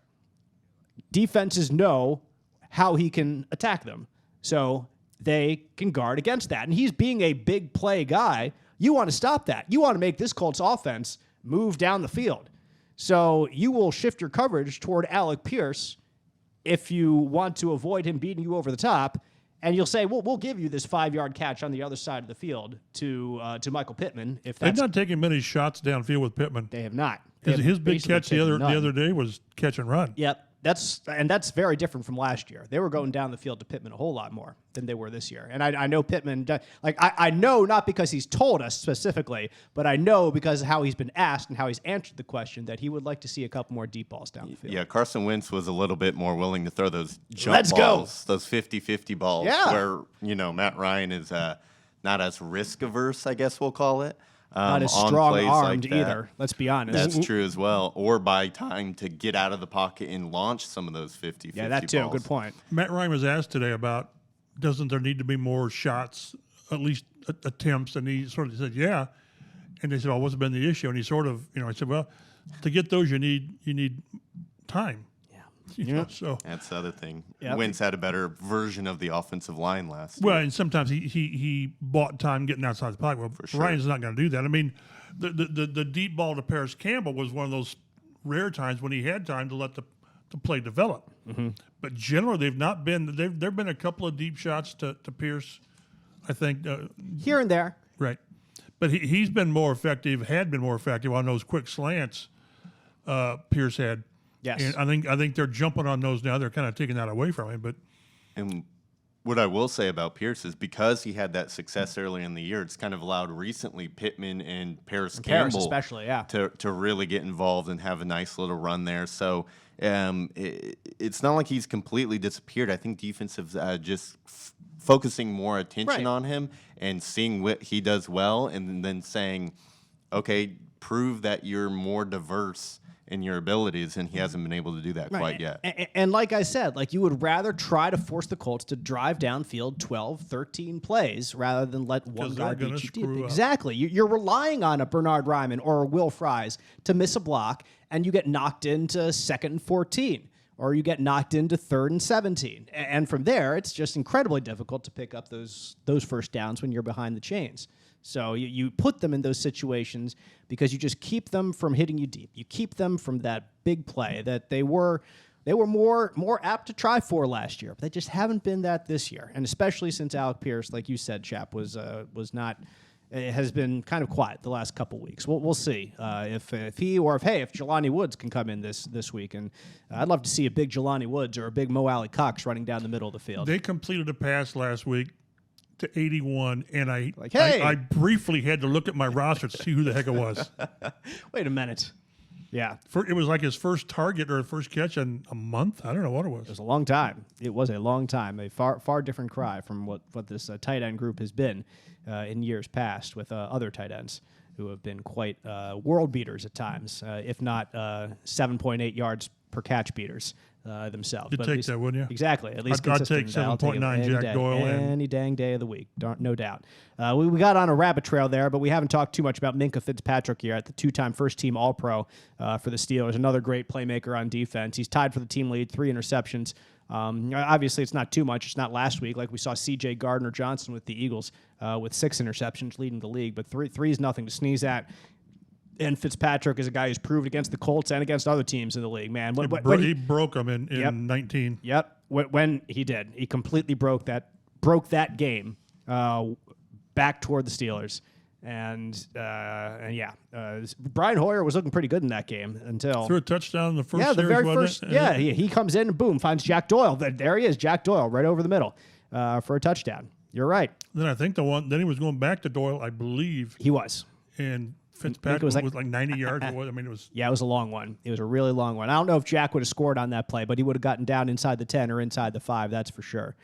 S2: defenses know how he can attack them, so they can guard against that. And he's being a big play guy. You want to stop that. You want to make this Colts offense move down the field. So you will shift your coverage toward Alec Pierce if you want to avoid him beating you over the top, and you'll say, well, we'll give you this 5-yard catch on the other side of the field to Michael Pittman. If
S3: They've
S2: that's
S3: not taken many shots downfield with Pittman.
S2: They have not. They have
S3: His big
S2: basically
S3: catch the
S2: taken none.
S3: other day was catch and run.
S2: Yep. That's very different from last year. They were going down the field to Pittman a whole lot more than they were this year. And I know Pittman, I know not because he's told us specifically, but I know because of how he's been asked and how he's answered the question that he would like to see a couple more deep balls down the field.
S4: Yeah, Carson Wentz was a little bit more willing to throw those jump balls, those 50-50 balls, where, Matt Ryan is not as risk-averse, I guess we'll call it.
S2: Not as strong-armed either, let's be honest.
S4: That's true as well. Or by time to get out of the pocket and launch some of those 50-50
S2: Yeah, that too.
S4: balls.
S2: Good point.
S3: Matt Ryan was asked today about, doesn't there need to be more shots, at least attempts? And he sort of said, yeah. And they said, well, what's been the issue? And he sort of, I said, well, to get those, you need time. So
S4: that's the other thing.
S2: Yep.
S4: Wentz had a better version of the offensive line last
S3: well,
S4: year.
S3: and sometimes he bought time getting outside the pocket. Well,
S4: sure.
S3: Ryan's not going to do that. I mean, the deep ball to Paris Campbell was one of those rare times when he had time to let the play develop. Mm-hmm. But generally, they've not been. There've been a couple of deep shots to Pierce, I think,
S2: here and there.
S3: Right, but he's been more effective. Had been more effective on those quick slants. Pierce had.
S2: Yes.
S3: And I think they're jumping on those now. They're kind of taking that away from him.
S4: And what I will say about Pierce is because he had that success early in the year, it's kind of allowed recently Pittman and Paris Campbell
S2: especially,
S4: to really get involved and have a nice little run there. So it's not like he's completely disappeared. I think defensive just focusing more attention on him and seeing what he does well and then saying, okay, prove that you're more diverse in your abilities, and he hasn't been able to do that quite yet.
S2: And like I said, you would rather try to force the Colts to drive downfield 12, 13 plays rather than let one guy beat you deep. Exactly. You're relying on a Bernard Ryman or a Will Fries to miss a block, and you get knocked into 2nd and 14, or you get knocked into 3rd and 17. And from there, it's just incredibly difficult to pick up those first downs when you're behind the chains. So you put them in those situations because you just keep them from hitting you deep. You keep them from that big play that they were more apt to try for last year, but they just haven't been that this year. And especially since Alec Pierce, like you said, Chap, was not has been kind of quiet the last couple weeks. We'll see if Jelani Woods can come in this week. And I'd love to see a big Jelani Woods or a big Mo Alley Cox running down the middle of the field.
S3: They completed a pass last week to 81, and I briefly had to look at my roster to see who the heck it was.
S2: Wait a minute. Yeah.
S3: It was like his first target or first catch in a month. I don't know what it was.
S2: It was a long time. It was a long time. A far different cry from what this tight end group has been in years past with other tight ends who have been quite world beaters at times, if not 7.8 yards per catch beaters themselves.
S3: You'd take that, wouldn't you?
S2: Exactly. At least
S3: I'd take 7.9 Jack Doyle.
S2: Any dang day of the week, no doubt. We got on a rabbit trail there, but we haven't talked too much about Minkah Fitzpatrick here, at the two-time first-team All-Pro for the Steelers. Another great playmaker on defense. He's tied for the team lead, 3 interceptions. Obviously, it's not too much. It's not last week like we saw C.J. Gardner-Johnson with the Eagles with 6 interceptions leading the league, but three is nothing to sneeze at. And Fitzpatrick is a guy who's proved against the Colts and against other teams in the league, man.
S3: He broke them in 19.
S2: Yep. When he did. He completely broke that game back toward the Steelers. And Brian Hoyer was looking pretty good in that game until
S3: threw a touchdown in the first series,
S2: the very first. Yeah, he comes in and boom, finds Jack Doyle. There he is, Jack Doyle, right over the middle for a touchdown. You're right.
S3: Then I think then he was going back to Doyle, I believe.
S2: He was.
S3: And Fitzpatrick was like 90 yards. It was.
S2: Yeah, it was a long one. It was a really long one. I don't know if Jack would have scored on that play, but he would have gotten down inside the 10 or inside the 5. That's for sure.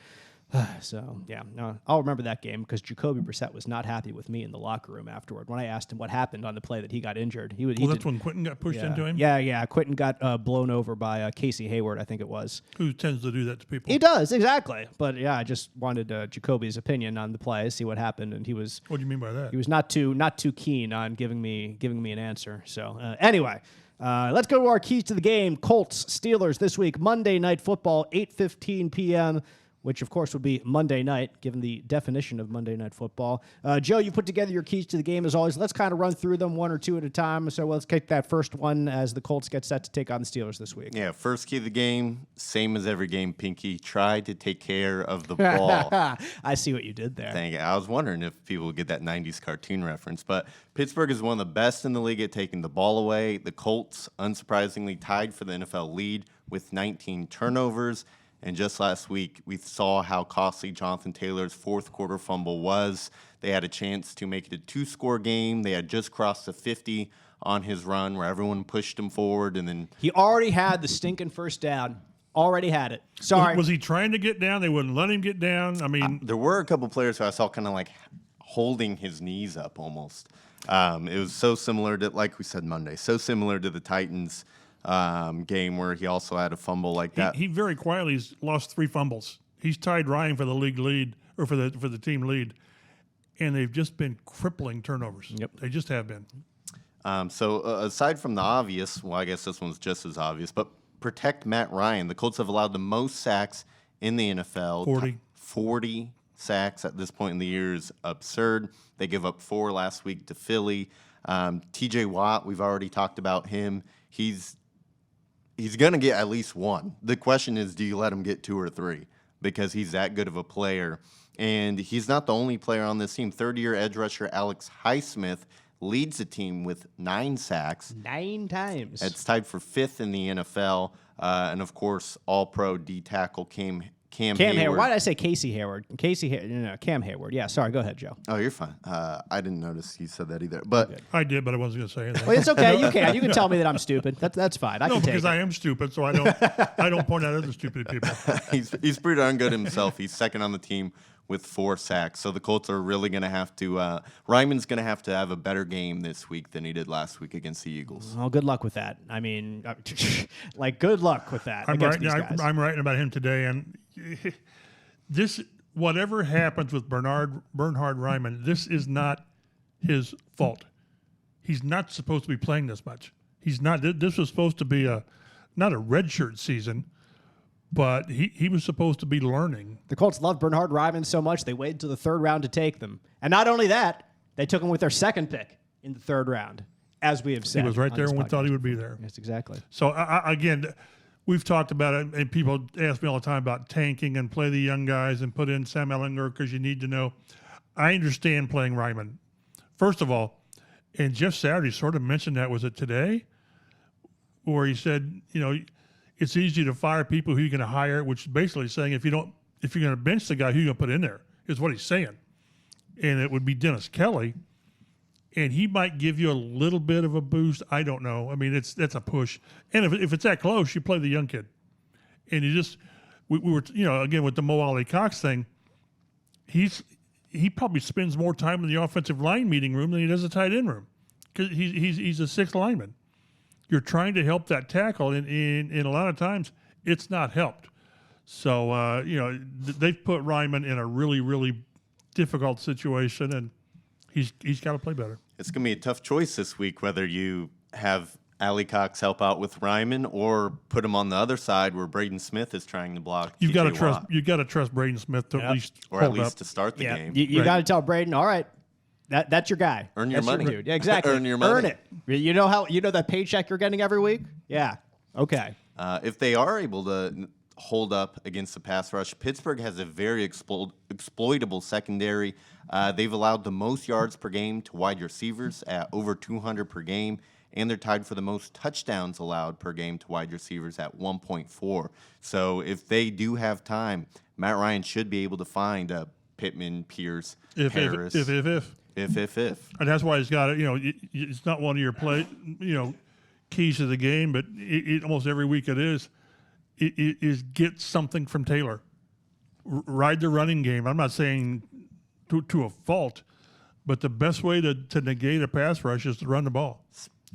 S2: So, yeah, I'll remember that game because Jacoby Brissett was not happy with me in the locker room afterward. When I asked him what happened on the play that he got injured.
S3: That's when Quentin got pushed into him?
S2: Yeah. Quentin got blown over by Casey Hayward, I think it was.
S3: Who tends to do that to people.
S2: He does, exactly. But, yeah, I just wanted Jacoby's opinion on the play, see what happened, and he was...
S3: What do you mean by that?
S2: He was not too keen on giving me an answer. So, anyway... let's go to our keys to the game. Colts, Steelers this week, Monday Night Football, 8:15 p.m., which, of course, would be Monday night, given the definition of Monday Night Football. Joe, you put together your keys to the game, as always. Let's kind of run through them one or two at a time. So let's take that first one as the Colts get set to take on the Steelers this week.
S4: Yeah, first key of the game, same as every game, Pinky. Try to take care of the ball.
S2: I see what you did there.
S4: Dang it. I was wondering if people would get that 90s cartoon reference. But Pittsburgh is one of the best in the league at taking the ball away. The Colts, unsurprisingly, tied for the NFL lead with 19 turnovers. And just last week, we saw how costly Jonathan Taylor's fourth quarter fumble was. They had a chance to make it a 2-score game. They had just crossed the 50 on his run where everyone pushed him forward. And then
S2: he already had the stinking first down. Already had it. Sorry.
S3: Was he trying to get down? They wouldn't let him get down? I mean,
S4: there were a couple players who I saw kind of like holding his knees up almost. It was so similar to, like we said Monday, so similar to the Titans game where he also had a fumble like that.
S3: He very quietly has lost 3 fumbles. He's tied Ryan for the league lead, or for the team lead, and they've just been crippling turnovers.
S2: Yep.
S3: They just have been.
S4: So aside from the obvious, well, I guess this one's just as obvious, but protect Matt Ryan. The Colts have allowed the most sacks in the NFL. 40 sacks at this point in the year is absurd. They give up 4 last week to Philly. TJ Watt, we've already talked about him. He's going to get at least 1. The question is, do you let him get 2 or 3? Because he's that good of a player. And he's not the only player on this team. Third-year edge rusher Alex Highsmith leads the team with 9 sacks.
S2: 9 times.
S4: It's tied for 5th in the NFL. And, of course, all-pro D-tackle Cam Hayward.
S2: Why did I say Casey Hayward? Cam Hayward. Yeah, sorry. Go ahead, Joe.
S4: Oh, you're fine. I didn't notice you said that either. But
S3: I did, but I wasn't going to say anything.
S2: Well, it's okay. You can. You can tell me that I'm stupid. That's fine. I can take it.
S3: No, because I am stupid, so I don't point out other stupid people.
S4: He's pretty darn good himself. He's second on the team with 4 sacks. So the Colts are really going to have to Ryman's going to have a better game this week than he did last week against the Eagles.
S2: Well, good luck with that. I mean, good luck with that.
S3: I'm writing about him today, and this, whatever happens with Bernhard Ryman, this is not his fault. He's not supposed to be playing this much. He's not. This was supposed to be not a redshirt season, but he was supposed to be learning.
S2: The Colts love Bernhard Ryman so much they waited until the 3rd round to take them. And not only that, they took him with their 2nd pick in the 3rd round, as we have said.
S3: He was right there when we thought he would be there.
S2: Yes, exactly.
S3: So, again, we've talked about it, and people ask me all the time about tanking and play the young guys and put in Sam Ellinger because you need to know. I understand playing Ryman, first of all, and Jeff Saturday sort of mentioned that, was it today? Where he said, it's easy to fire people who you're going to hire, which is basically saying if you're going to bench the guy, who you're going to put in there, is what he's saying. And it would be Dennis Kelly. And he might give you a little bit of a boost. I don't know. I mean, that's a push. And if it's that close, you play the young kid. And we were, again, with the Mo Ali Cox thing, he probably spends more time in the offensive line meeting room than he does the tight end room, because he's a sixth lineman. You're trying to help that tackle, and a lot of times it's not helped. So, they've put Ryman in a really, really difficult situation, and he's got to play better. It's
S4: going to be a tough choice this week, whether you have Ali Cox help out with Ryman or put him on the other side where Braden Smith is trying to block.
S3: You've got to trust Braden Smith to at least
S4: to start the game.
S2: You got to tell Braden, all right, that's your guy.
S4: Earn your money,
S2: dude. Yeah, exactly.
S4: Earn your money.
S2: Earn it. You know that paycheck you're getting every week? Yeah. Okay.
S4: If they are able to hold up against the pass rush, Pittsburgh has a very exploitable secondary. They've allowed the most yards per game to wide receivers at over 200 per game, and they're tied for the most touchdowns allowed per game to wide receivers at 1.4. So if they do have time, Matt Ryan should be able to find Pittman, Pierce, Harris. If.
S3: And that's why he's got it. It's not one of your keys to the game, but it almost every week it is get something from Taylor. Ride the running game. I'm not saying to a fault, but the best way to negate a pass rush is to run the ball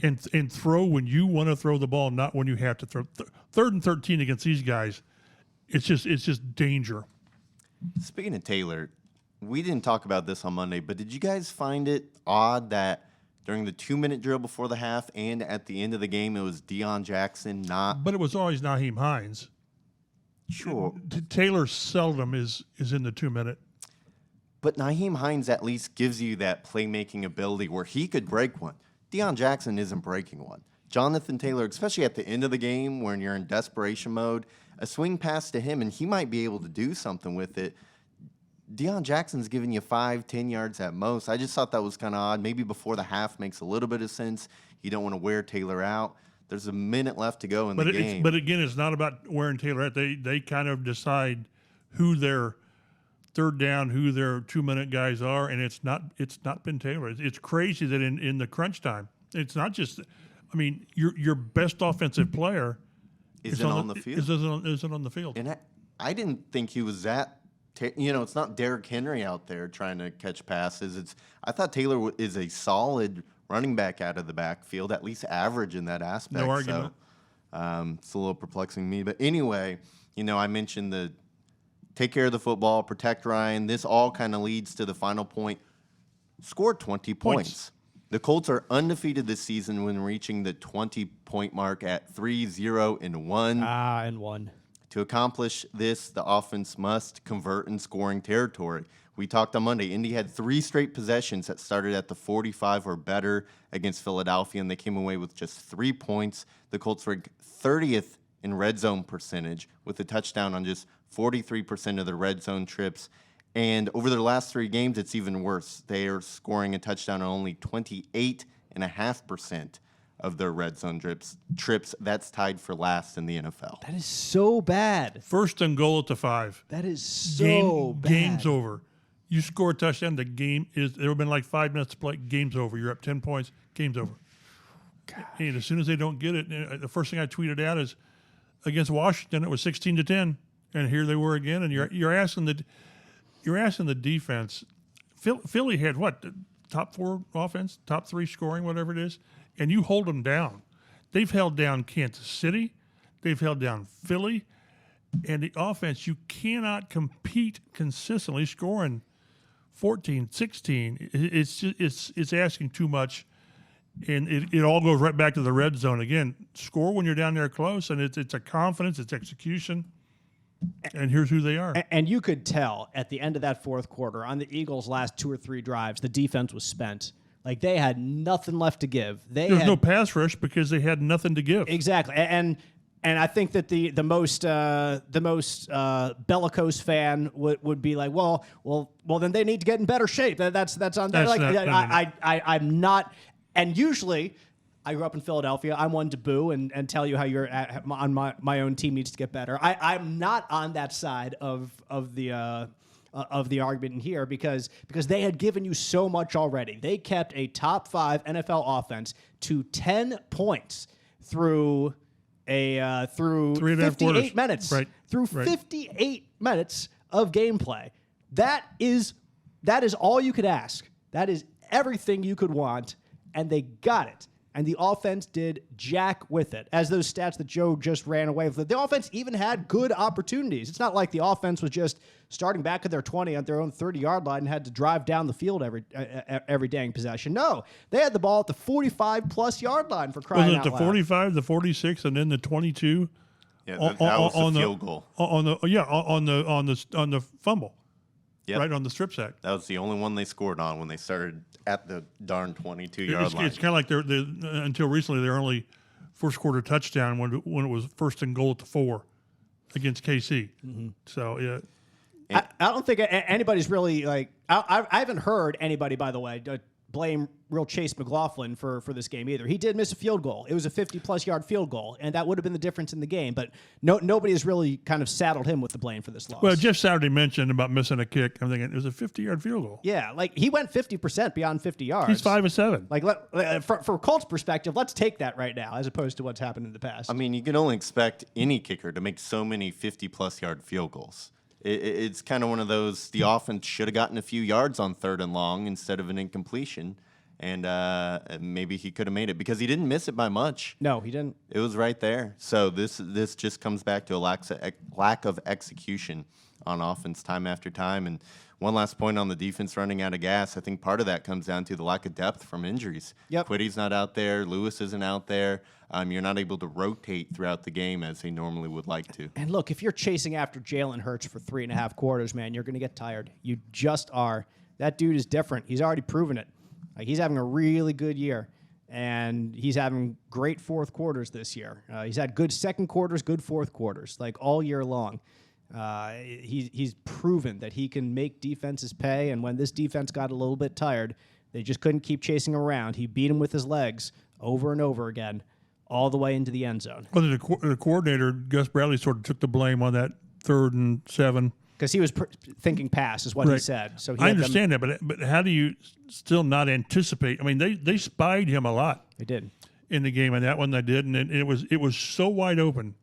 S3: and throw when you want to throw the ball, not when you have to throw. 3rd and 13 against these guys, it's just danger.
S4: Speaking of Taylor, we didn't talk about this on Monday, but did you guys find it odd that during the 2-minute drill before the half and at the end of the game, it was Deion Jackson not?
S3: But it was always Nyheim Hines.
S4: Sure.
S3: Taylor seldom is in the 2-minute.
S4: But Nyheim Hines at least gives you that playmaking ability where he could break one. Deion Jackson isn't breaking one. Jonathan Taylor, especially at the end of the game when you're in desperation mode, a swing pass to him and he might be able to do something with it. Deion Jackson's giving you 5-10 yards at most. I just thought that was kind of odd. Maybe before the half makes a little bit of sense. You don't want to wear Taylor out. There's a minute left to go in the game.
S3: But again, it's not about wearing Taylor out. They kind of decide who their third down, who their 2-minute guys are, and it's not been Taylor. It's crazy that in the crunch time, it's not just. I mean, your best offensive player
S4: isn't on the field.
S3: Isn't on the field.
S4: And I didn't think he was that. It's not Derrick Henry out there trying to catch passes. I thought Taylor is a solid running back out of the backfield, at least average in that aspect.
S3: No argument.
S4: So, it's a little perplexing to me. But anyway, I mentioned the take care of the football, protect Ryan. This all kind of leads to the final point. Scored 20 points. The Colts are undefeated this season when reaching the 20-point mark at 3-0-1.
S2: And 1.
S4: To accomplish this, the offense must convert in scoring territory. We talked on Monday. Indy had 3 straight possessions that started at the 45 or better against Philadelphia, and they came away with just 3 points. The Colts ranked 30th in red zone percentage with a touchdown on just 43% of their red zone trips. And over their last 3 games, it's even worse. They are scoring a touchdown on only 28.5% of their red zone trips. That's tied for last in the NFL.
S2: That is so bad.
S3: 1st and goal at the 5.
S2: That is so bad.
S3: Game's over. You score a touchdown, the game is. There have been like 5 minutes to play. Game's over. You're up 10 points. Game's over. Gosh. And as soon as they don't get it, the first thing I tweeted out is against Washington, it was 16-10, and here they were again. And you're asking the defense. Philly had what? Top 4 offense, top 3 scoring, whatever it is. And you hold them down. They've held down Kansas City. They've held down Philly. And the offense, you cannot compete consistently scoring 14, 16. It's asking too much. And it all goes right back to the red zone. Again, score when you're down there close, and it's a confidence, it's execution. And here's who they are.
S2: And you could tell at the end of that 4th quarter, on the Eagles' last 2 or 3 drives, the defense was spent. Like, they had nothing left to give.
S3: There was no pass rush because they had nothing to give.
S2: Exactly. And And I think that the most bellicose fan would be like, well, then they need to get in better shape. That's on them. I'm not. And usually, I grew up in Philadelphia. I'm one to boo and tell you how you're on my own team needs to get better. I'm not on that side of the argument in here because they had given you so much already. They kept a top 5 NFL offense to 10 points through 58 minutes.
S3: Right.
S2: Through 58 minutes of gameplay. That is all you could ask. That is everything you could want, and they got it. And the offense did jack with it. As those stats that Joe just ran away with, the offense even had good opportunities. It's not like the offense was just starting back at their 20 on their own 30-yard line and had to drive down the field every dang possession. No, they had the ball at the 45-plus yard line for crying out loud.
S3: Was it the 45, the 46, and then the 22?
S4: Yeah, that was the field goal.
S3: On the fumble.
S4: Yep.
S3: Right on the strip sack.
S4: That was the only one they scored on when they started at the darn 22-yard line.
S3: It's kind of like they're until recently their only first quarter touchdown when it was first and goal at the 4 against KC. Mm-hmm. So yeah,
S2: I don't think anybody's really like. I haven't heard anybody, by the way, blame real Chase McLaughlin for this game either. He did miss a field goal. It was a 50-plus yard field goal, and that would have been the difference in the game. But nobody has really kind of saddled him with the blame for this loss.
S3: Well, Jeff Saturday mentioned about missing a kick. I'm thinking it was a 50-yard field goal.
S2: Yeah, like he went 50% beyond 50 yards.
S3: He's 5-7.
S2: Like for Colts perspective, let's take that right now as opposed to what's happened in the past.
S4: I mean, you can only expect any kicker to make so many 50-plus yard field goals. It's kind of one of those, the offense should have gotten a few yards on 3rd and long instead of an incompletion. And maybe he could have made it because he didn't miss it by much.
S2: No, he didn't.
S4: It was right there. So this just comes back to a lack of execution on offense time after time. And one last point on the defense running out of gas. I think part of that comes down to the lack of depth from injuries.
S2: Yep.
S4: Quiddy's not out there. Lewis isn't out there. You're not able to rotate throughout the game as they normally would like to.
S2: And look, if you're chasing after Jalen Hurts for 3.5 quarters, man, you're going to get tired. You just are. That dude is different. He's already proven it. Like, he's having a really good year, and he's having great fourth quarters this year. He's had good second quarters, good fourth quarters, like all year long. He's proven that he can make defenses pay, and when this defense got a little bit tired, they just couldn't keep chasing around. He beat him with his legs over and over again, all the way into the end zone.
S3: Well, the coordinator, Gus Bradley, sort of took the blame on that 3rd and 7.
S2: Because he was thinking pass, is what he said. So
S3: I understand that, but how do you still not anticipate? I mean, they spied him a lot.
S2: They did
S3: in the game, and that one they did, and it was so wide open.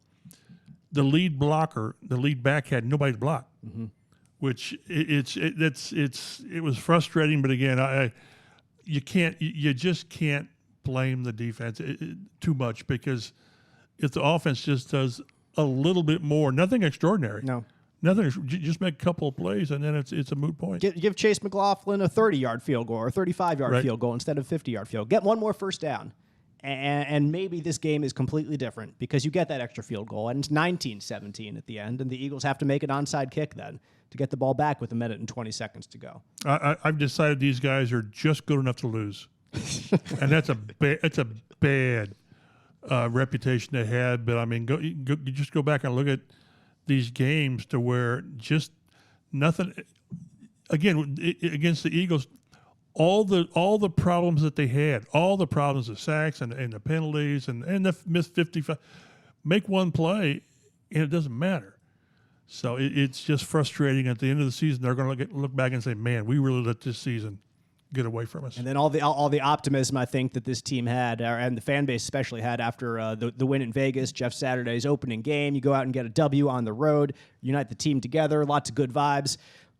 S3: The lead blocker, the lead back, had nobody to block, which it was frustrating. But again, you just can't blame the defense too much because if the offense just does a little bit more, nothing extraordinary.
S2: No.
S3: Nothing. Just make a couple of plays, and then it's a moot point.
S2: Give Chase McLaughlin a 30-yard field goal or a 35-yard field goal instead of a 50-yard field. Get one more first down, and maybe this game is completely different because you get that extra field goal, and it's 19-17 at the end, and the Eagles have to make an onside kick then to get the ball back with 1 minute and 20 seconds to go.
S3: I've decided these guys are just good enough to lose, and that's a bad reputation they had. But I mean, you just go back and look at these games to where just nothing. Again, against the Eagles, all the problems that they had, all the problems, the sacks and the penalties and the missed 55, make one play and it doesn't matter. So it's just frustrating. At the end of the season, they're going to look back and say, "Man, we really let this season get away from us."
S2: And then all the optimism I think that this team had, and the fan base especially had after the win in Vegas, Jeff Saturday's opening game. You go out and get a W on the road, unite the team together, lots of good vibes.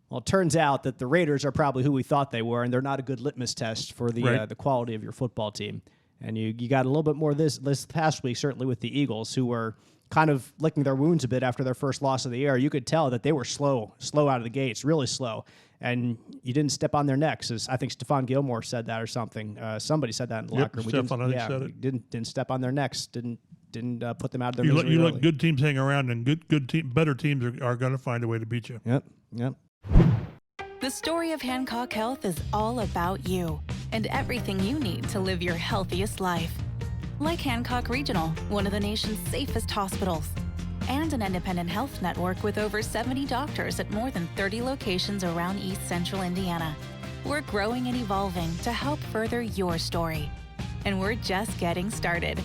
S2: Well, it turns out that the Raiders are probably who we thought they were, and they're not a good litmus test for the quality of your football team. And you got a little bit more this past week, certainly with the Eagles, who were kind of licking their wounds a bit after their first loss of the year. You could tell that they were slow out of the gates, really slow. And you didn't step on their necks, as I think Stephon Gilmore said that or something. Somebody said that in the locker room. Didn't step on their necks. Didn't put them out of their misery.
S3: You let good teams hang around, and better teams are going to find a way to beat you.
S2: Yep.
S5: The story of Hancock Health is all about you and everything you need to live your healthiest life. Like Hancock Regional, one of the nation's safest hospitals. And an independent health network with over 70 doctors at more than 30 locations around East Central Indiana. We're growing and evolving to help further your story. And we're just getting started.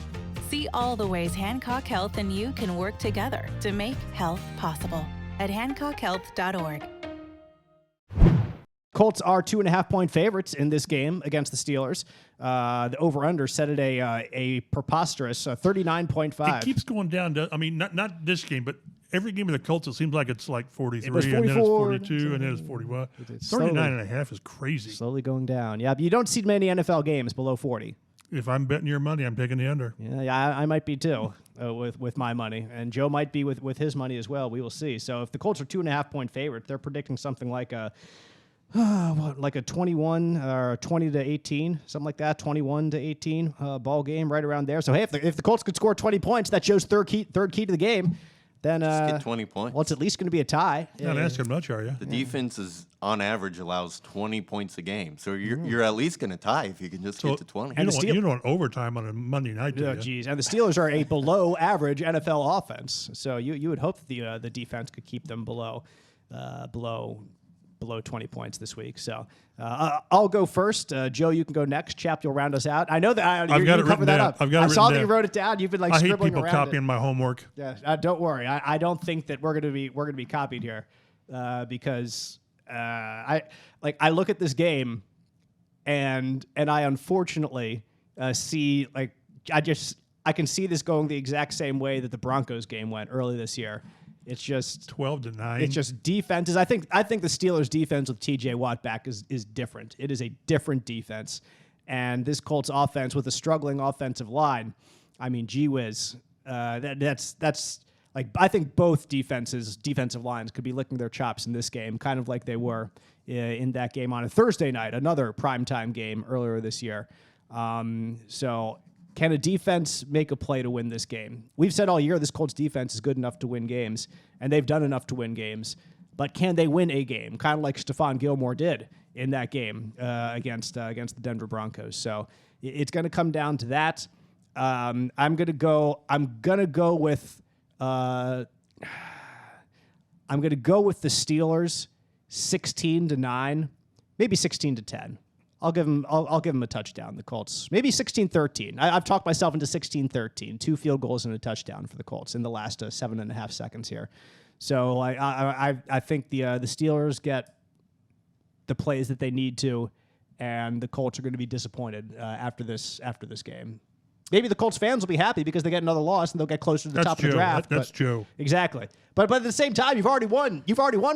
S5: See all the ways Hancock Health and you can work together to make health possible at hancockhealth.org.
S2: Colts are 2.5-point favorites in this game against the Steelers. The over/under set at a preposterous 39.5.
S3: It keeps going down to, I mean, not this game, but every game of the Colts, it seems like it's like 43,
S2: It was
S3: and then it's
S2: 44,
S3: 42, and then it's 41.
S2: It's
S3: 39.5 is crazy.
S2: Slowly going down. Yeah, but you don't see many NFL games below 40.
S3: If I'm betting your money, I'm taking the under.
S2: Yeah, I might be too with my money, and Joe might be with his money as well. We will see. So if the Colts are 2.5-point favorite, they're predicting something like a 21 or 20 to 18, something like that, 21 to 18 ball game, right around there. So hey, if the Colts could score 20 points, that shows third key to the game. Then
S4: just get 20 points.
S2: Well, it's at least going to be a tie.
S3: Not asking much, are you?
S4: The defense is on average allows 20 points a game, so you're at least going to tie if you can just get to 20.
S3: You don't want overtime on a Monday night, do you?
S2: Oh, geez. And the Steelers are a below average NFL offense, so you would hope that the defense could keep them below 20 points this week. So I'll go first. Joe, you can go next. Chap, you'll round us out. I know that
S3: I've got it written down.
S2: I saw that you wrote it down. You've been
S3: I hate
S2: scribbling
S3: people
S2: around
S3: copying my homework.
S2: Yeah, don't worry. I don't think that we're gonna be copied here because I look at this game and I unfortunately see I can see this going the exact same way that the Broncos game went early this year. It's just
S3: 12-9.
S2: It's just defenses. I think the Steelers' defense with T.J. Watt back is different. It is a different defense, and this Colts offense with a struggling offensive line. I mean, gee whiz, that's like I think both defensive lines could be licking their chops in this game, kind of like they were in that game on a Thursday night, another primetime game earlier this year. So. Can a defense make a play to win this game? We've said all year this Colts defense is good enough to win games, and they've done enough to win games. But can they win a game? Kind of like Stephon Gilmore did in that game against the Denver Broncos. So it's going to come down to that. I'm gonna go with the Steelers 16-9, maybe 16-10. I'll give them a touchdown, the Colts. Maybe 16-13. I've talked myself into 16-13. 2 field goals and a touchdown for the Colts in the last 7.5 seconds here. So I think the Steelers get the plays that they need to, and the Colts are going to be disappointed after this game. Maybe the Colts fans will be happy because they get another loss and they'll get closer to the top of the draft.
S3: That's Joe.
S2: Exactly. But at the same time, you've already won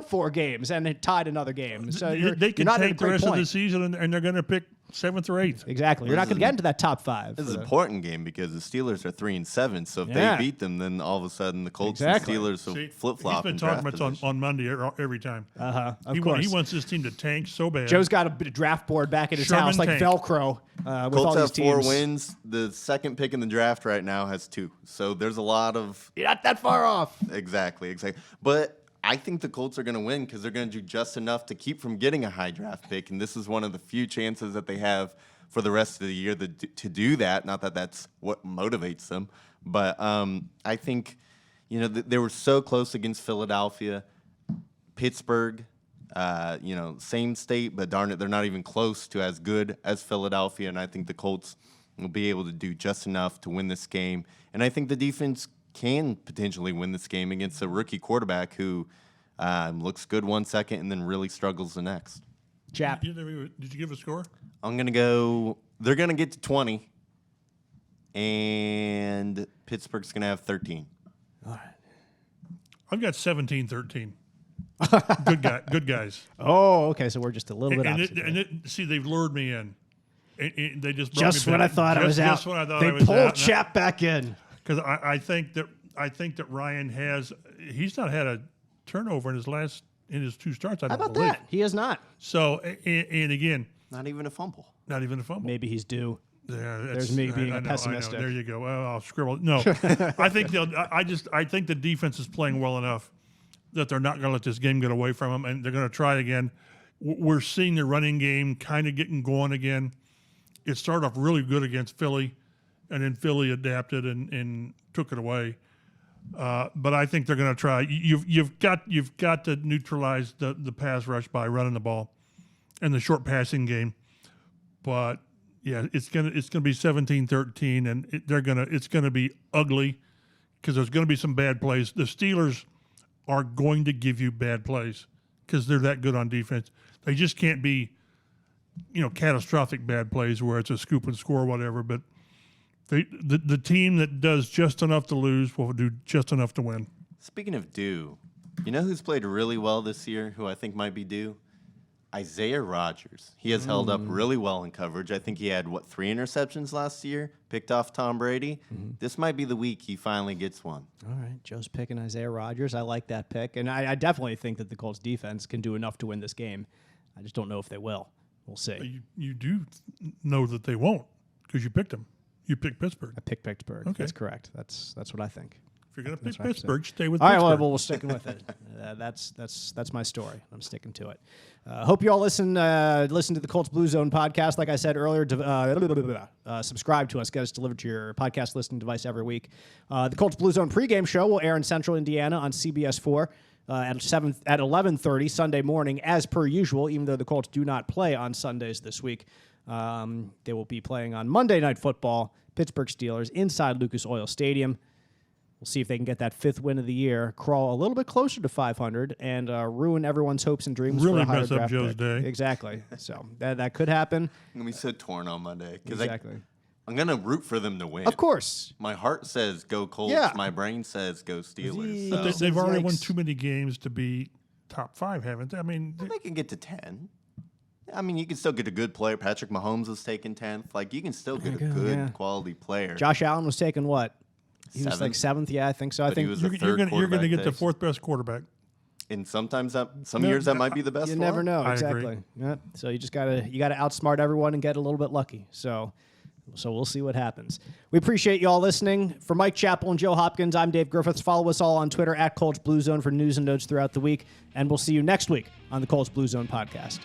S2: 4 games and tied another game. So
S3: they can
S2: not
S3: take the rest of the season and they're going to pick 7th or 8th.
S2: Exactly. You're not going to get into that top 5.
S4: This is an important game because the Steelers are 3-7. So if they beat them, then all of a sudden the Colts and Steelers will flip-flop.
S3: He's been talking about on Monday every time.
S2: Of course.
S3: He wants this team to tank so bad.
S2: Joe's got a draft board back at his house like Velcro with
S4: Colts
S2: all these
S4: have
S2: teams.
S4: 4 wins. The second pick in the draft right now has 2. So there's a lot of...
S2: You're not that far off.
S4: Exactly. But I think the Colts are going to win because they're going to do just enough to keep from getting a high draft pick, and this is one of the few chances that they have for the rest of the year to do that. Not that that's what motivates them, but I think they were so close against Philadelphia, Pittsburgh. Same state, but darn it, they're not even close to as good as Philadelphia, and I think the Colts will be able to do just enough to win this game, and I think the defense can potentially win this game against a rookie quarterback who looks good 1 second and then really struggles the next.
S2: Chap.
S3: Did you give a score?
S4: I'm going to go, they're going to get to 20, and Pittsburgh's going to have 13.
S2: All right.
S3: I've got 17-13. Good guys.
S2: Oh, okay, so we're just a little bit opposite.
S3: See, they've lured me in. They just brought
S2: just
S3: me
S2: when
S3: back.
S2: I thought I was out.
S3: Just when I thought
S2: they
S3: I was
S2: pulled
S3: out.
S2: Chap back in.
S3: Because I think that Ryan he's not had a turnover in his 2 starts. I don't
S2: How about
S3: believe.
S2: that? He has not.
S3: So and again,
S4: Not even a fumble.
S3: not even a fumble.
S2: Maybe he's due.
S3: Yeah,
S2: There's me being pessimistic.
S3: I know. There you go. Well, I'll scribble. No, I think I think the defense is playing well enough that they're not going to let this game get away from them, and they're going to try again. We're seeing the running game kind of getting going again. It started off really good against Philly, and then Philly adapted and took it away. But I think they're going to try. You've got to neutralize the pass rush by running the ball and the short passing game. But yeah, it's gonna be 17-13, and it's gonna be ugly because there's gonna be some bad plays. The Steelers are going to give you bad plays because they're that good on defense. They just can't be, catastrophic bad plays where it's a scoop and score or whatever. But the team that does just enough to lose will do just enough to win.
S4: Speaking of due, you know who's played really well this year, who I think might be due? Isaiah Rodgers. He has held up really well in coverage. I think he had, 3 interceptions last year, picked off Tom Brady. This might be the week he finally gets one.
S2: All right, Joe's picking Isaiah Rodgers. I like that pick. And I definitely think that the Colts defense can do enough to win this game. I just don't know if they will. We'll see.
S3: You do know that they won't because you picked them. You picked Pittsburgh.
S2: I picked Pittsburgh.
S3: Okay.
S2: That's correct. That's what I think.
S3: If you're going to pick
S2: what I
S3: Pittsburgh, stay with
S2: All
S3: Pittsburgh.
S2: right, well, we're sticking with it. That's my story. I'm sticking to it. Hope you all listen to the Colts Blue Zone podcast. Like I said earlier, subscribe to us. Get us delivered to your podcast listening device every week. The Colts Blue Zone pregame show will air in Central Indiana on CBS 4 at 11:30 Sunday morning, as per usual. Even though the Colts do not play on Sundays this week, they will be playing on Monday Night Football. Pittsburgh Steelers inside Lucas Oil Stadium. We'll see if they can get that 5th win of the year, crawl a little bit closer to 500, and ruin everyone's hopes and dreams.
S3: Really
S2: for a higher
S3: mess up
S2: draft
S3: Joe's
S2: pick.
S3: day.
S2: Exactly. So that could happen.
S4: I'm going to be so torn on Monday.
S2: Exactly.
S4: I'm going to root for them to win.
S2: Of course.
S4: My heart says go Colts.
S2: Yeah.
S4: My brain says go Steelers.
S3: But
S4: So.
S3: they've already won
S2: Yikes.
S3: too many games to be top 5, haven't they? I mean,
S4: They can get to 10. I mean, you can still get a good player. Patrick Mahomes was taken 10th. Like, you can still get a good quality player.
S2: Josh Allen was taken what? He was like 7th. Yeah, I think so. I
S4: But he
S2: think
S4: was a
S3: you're
S4: third
S3: going to get the
S4: pick.
S3: 4th best quarterback.
S4: And sometimes some years that might be the best
S2: you
S4: one.
S2: never know.
S3: I
S2: Exactly.
S3: agree.
S2: Yeah. So you just gotta outsmart everyone and get a little bit lucky. So we'll see what happens. We appreciate you all listening. For Mike Chappell and Joe Hopkins, I'm Dave Griffiths. Follow us all on Twitter at Colts Blue Zone for news and notes throughout the week. And we'll see you next week on the Colts Blue Zone podcast.